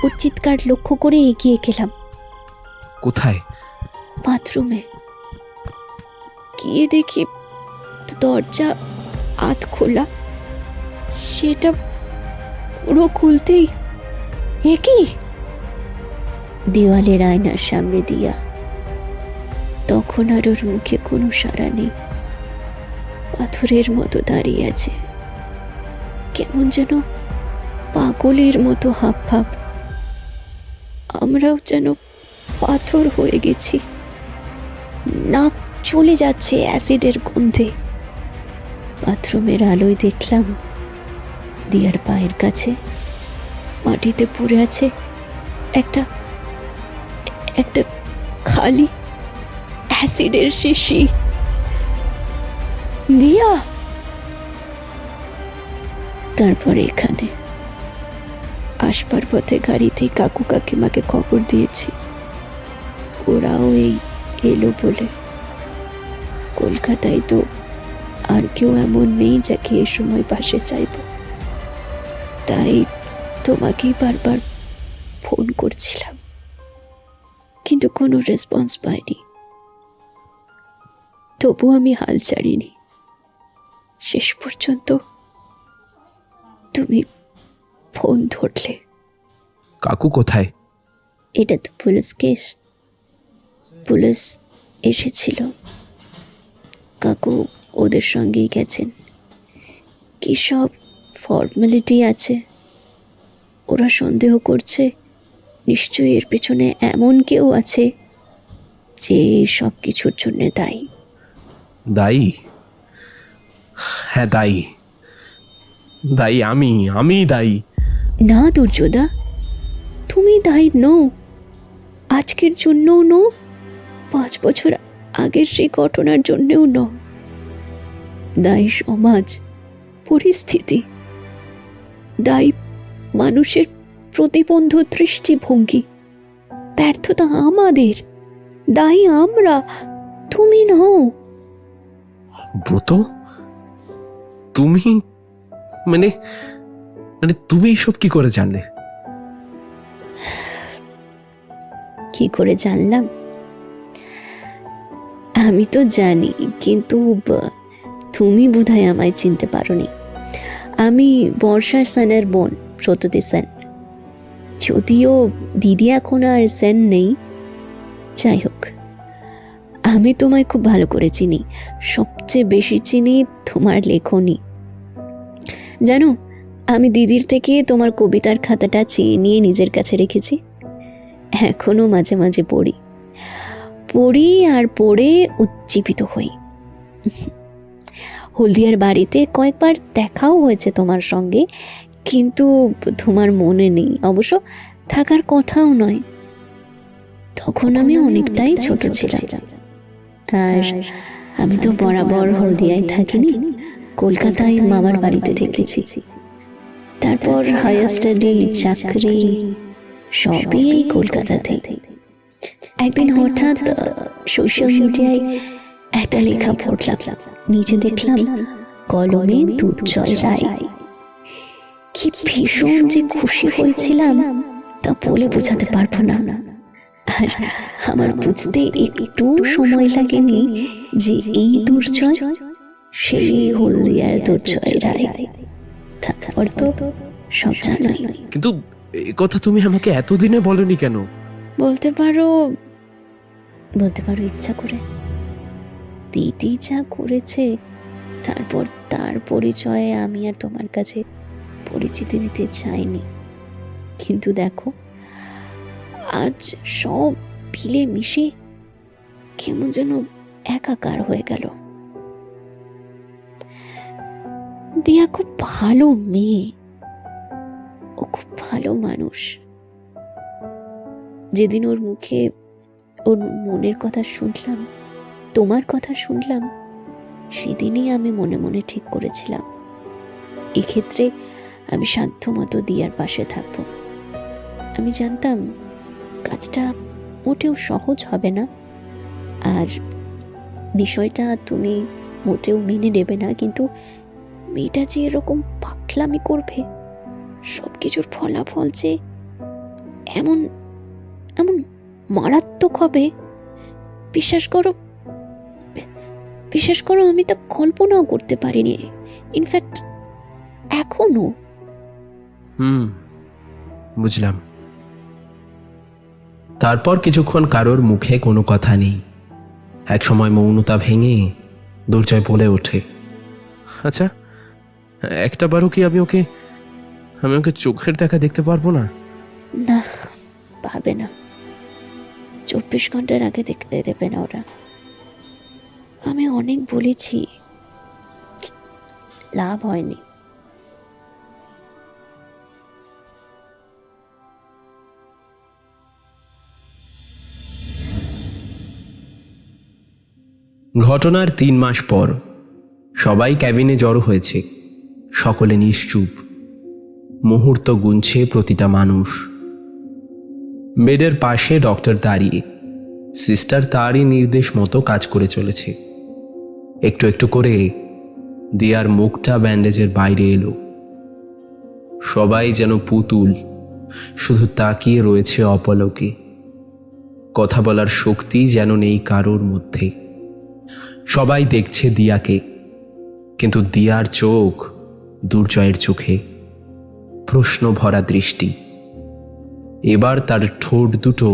ওর চিৎকার লক্ষ্য করে এগিয়ে গেলাম। কোথায়? বাথরুমে। গিয়ে দেখি দরজা আধ খোলা। সেটা পুরো খুলতেই একই দেওয়ালের আয়নার সামনে দিয়া। তখন আর ওর মুখে কোনো সাড়া নেই, পাথরের মতো দাঁড়িয়ে আছে, কেমন যেন পাগলের মতো হাবভাব। আমরাও যেন পাথর হয়ে গেছি। নাক চলে যাচ্ছে অ্যাসিডের গন্ধে। বাথরুমের আলোয় দেখলাম দিয়ার পায়ের কাছে মাটিতে পড়ে আছে একটা খালি অ্যাসিডের শিশি। দিয়া! তারপরে এখানে আসবার পথে গাড়িতে কাকু কাকিমাকে খবর দিয়েছি, ওরাও এই এলো বলে। কলকাতায় তো আর কেউ এমন নেই যাকে এ সময় পাশে চাইব, তাই তোমাকেই বারবার ফোন করছিলাম, কিন্তু কোনো রেসপন্স পাইনি। তবু আমি হাল ছাড়িনি। শেষ পর্যন্ত তুমি ফোন ধরলে। কাকু কোথায়? এটা তো পুলিশ কেস, পুলিশ এসেছিল, কাকু ওদের সঙ্গেই গেছেন। কি সব ফর্মালিটি আছে। ওরা সন্দেহ করছে নিশ্চয়ই এর পেছনে এমন কেউ আছে যে সব কিছুর জন্য দায়ী। দায়ী? হ্যাঁ দায়ী, দায়ী আমি দায়ী। না দুর্যোধা, তুমি দায়ী নও, আজকের জন্যও নও, 5 বছর আগের সেই ঘটনার জন্যও নও। দায়ী সমাজ, পরিস্থিতি, দায়ী মানুষের প্রতিবন্ধ দৃষ্টিভঙ্গি, ব্যর্থতা আমাদের, দায়ী আমরা, তুমি নও। ব্রত, তুমি মানে মানে তুমি এসব কি করে জানলে? কি করে জানলাম? আমি তো জানি, কিন্তু তুমি বোধহয় আমায় চিনতে পারোনি। আমি বর্ষা সেনের বোন, সত্যতি সেন। যদিও দিদি এখন আর সেন নেই, যাই হোক, আমি তোমায় খুব ভালো করে চিনি। সবচেয়ে বেশি চিনি তোমার লেখনী। জানো, আমি দিদির থেকে তোমার কবিতার খাতাটা চেয়ে নিয়ে নিজের কাছে রেখেছি। এখনো মাঝে মাঝে পড়ি আর পড়ে উজ্জীবিত হই। হলদিয়ার বাড়িতে কয়েকবার দেখাও হয়েছে তোমার সঙ্গে, কিন্তু তোমার মনে নেই, অবশ্য থাকার কথাও নয়। তখন আমি অনেকটাই ছোট ছিলাম। আর আমি তো বরাবর হলদিয়ায় থাকিনি, কলকাতায় মামার বাড়িতে থেকেছি। তারপর হায়ার স্টাডি, চাকরি সবই এই কলকাতাতে। একদিন হঠাৎ সোশ্যাল মিডিয়ায় একটা লেখা পড়লাম, নিচে দেখলাম কলমে দুর্জয় রায়। কি ভীষণ যে খুশি হয়েছিলাম তা বলে বোঝাতে পারবো না। আর আমার বুঝতে একটু সময় লাগেনি যে এই দুর্জয় সেই হলদিয়ার দুর্জয় রায়। তারপর তো সব জানাই। কিন্তু এ কথা তুমি আমাকে এতদিনে বলনি কেন? বলতে পারো ইচ্ছা করে। দিদি যা করেছে, তারপর তার পরিচয়ে আমি আর তোমার কাছে পরিচিতি দিতে চাইনি। কিন্তু দেখো, আজ সব মিলে মিশে কেমন যেন একাকার হয়ে গেল। দিয়া খুব ভালো মেয়ে, ও খুব ভালো মানুষ। যেদিন ওর মুখে ওর মনের কথা শুনলাম, তোমার কথা শুনলাম, সেদিনই আমি মনে মনে ঠিক করেছিলাম এক্ষেত্রে আমি সাধ্যমতো দিয়ার পাশে থাকব। আমি জানতাম কাজটা মোটেও সহজ হবে না, আর বিষয়টা তুমি মোটেও মেনে নেবে না, কিন্তু মেয়েটা যে এরকম পাগলামি করবে, সব কিছুর ফলাফল যে এমন এমন মারাত্মক হবে, বিশ্বাস করো আমি তা কল্পনাও করতে পারিনি। ইনফ্যাক্ট এখনো। বুঝলাম। তারপর কিছুক্ষণ কারোর মুখে কোনো কথা নেই। একসময় মৌনতা ভেঙে দুর্জয় বলে ওঠে, আচ্ছা, একটা বারও কি আমি ওকে চোখের দেখা দেখতে পারবো না? না, পাবে না। 24 ঘন্টার আগে দেখতে দেবে না ওরা। আমি অনেক বলেছি, লাভ হয়নি। ঘটনার 3 মাস পর সবাই ক্যাবিনে জড়ো হয়েছে। সকলে নিশ্চুপ। মুহূর্ত গুনছে প্রতিটা মানুষ। বেডের পাশে ডক্টর দাঁড়িয়ে, সিস্টার তারই নির্দেশ মতো কাজ করে চলেছে। একটু একটু করে দিয়ার মুখটা ব্যান্ডেজের বাইরে এলো। সবাই যেন পুতুল, শুধু তাকিয়ে রয়েছে অপলকে। কথা বলার শক্তি যেন নেই কারোর মধ্যে। সবাই দেখছে দিয়াকে, কিন্তু দিয়ার চোখ দুর্জয়ের চোখে, প্রশ্ন ভরা দৃষ্টি। এবার তার ঠোঁট দুটো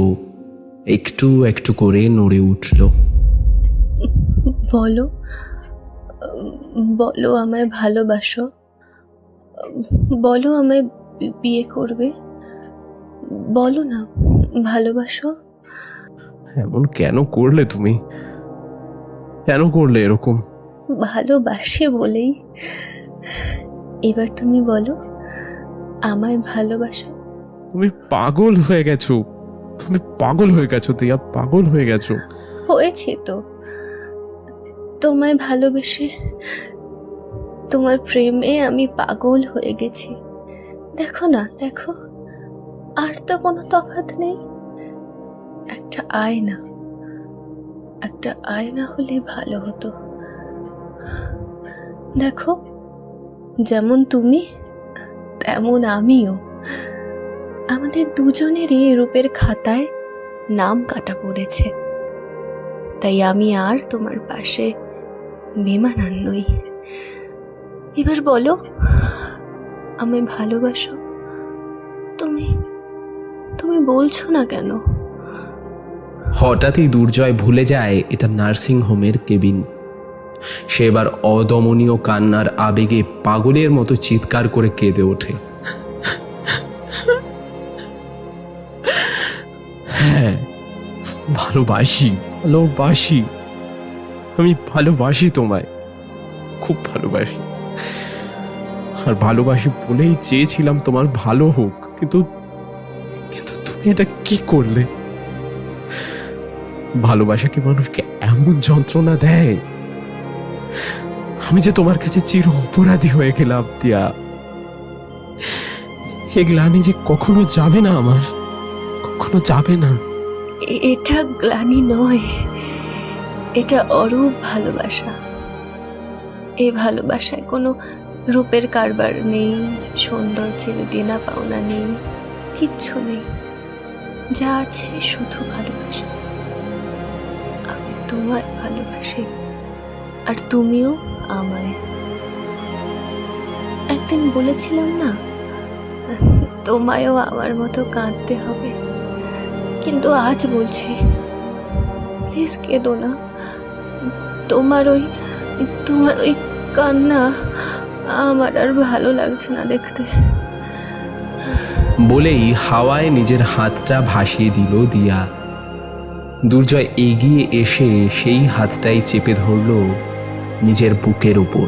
একটু একটু করে নড়ে উঠল। বলো, বলো আমায় ভালোবাসো, বলো আমায় বিয়ে করবে, বলো না ভালোবাসো। এমন কেন করলে তুমি? কেন করলে এরকম? ভালোবাসে বলেই। এবার তুমি বলো আমায় ভালোবাসো। তুমি পাগল হয়ে গেছো, তুমি পাগল হয়ে গেছো দিয়া, পাগল হয়ে গেছো। হয়েছে তো, তোমায় ভালোবেসে, তোমার প্রেমে আমি পাগল হয়ে গেছি। দেখো না, দেখো, আর তো কোনো তফাৎ নেই। একটা আয়না, একটা আয়না হলে ভালো হতো। দেখো, যেমন তুমি তেমন আমিও। আমাদের দুজনেরই রূপের খাতায় নাম কাটা পড়েছে, তাই আমি আর তোমার পাশে বেমানান নই। এবার বলো আমায় ভালোবাসো। তুমি তুমি বলছো না কেন? হঠাৎই দুর্জয় ভুলে যায় এটা নার্সিং হোমের কেবিন। সে এবার অদমনীয় কান্নার আবেগে পাগলের মতো চিৎকার করে কেঁদে ওঠে। হ্যাঁ, ভালোবাসি, ভালোবাসি, আমি ভালোবাসি তোমায়, খুব ভালোবাসি। আর ভালোবাসি বলেই চেয়েছিলাম তোমার ভালো হোক, কিন্তু কিন্তু তুমি এটা কি করলে? ভালোবাসা কি মানুষকে এমন যন্ত্রণা দেয়? আমি যে তোমার কাছে চির অপরাধী হয়ে গেলাম দিয়া। এ গ্লানি যে কখনো যাবে না আমার, কখনো যাবে না। এটা গ্লানি নয়, এটা অরূপ ভালোবাসা। এই ভালোবাসায় কোনো রূপের কারবার নেই, সৌন্দর্যের দেনা পাওনা নেই, কিচ্ছু নেই। যা আছে শুধু ভালোবাসা। আমি তোমায় ভালোবাসি, আর তুমিও আমায়। একদিন বলেছিলাম না, তোমায়ও আমার মতো কাঁদতে হবে, কিন্তু আজ বলছি প্লিজ কেঁদো না। তোমার ওই কান্না আমার আর ভালো লাগছে না দেখতে। বলেই হাওয়ায় নিজের হাতটা ভাসিয়ে দিল দিয়া। দুর্জয় এগিয়ে এসে সেই হাতটাই চেপে ধরল নিজের বুকের উপর।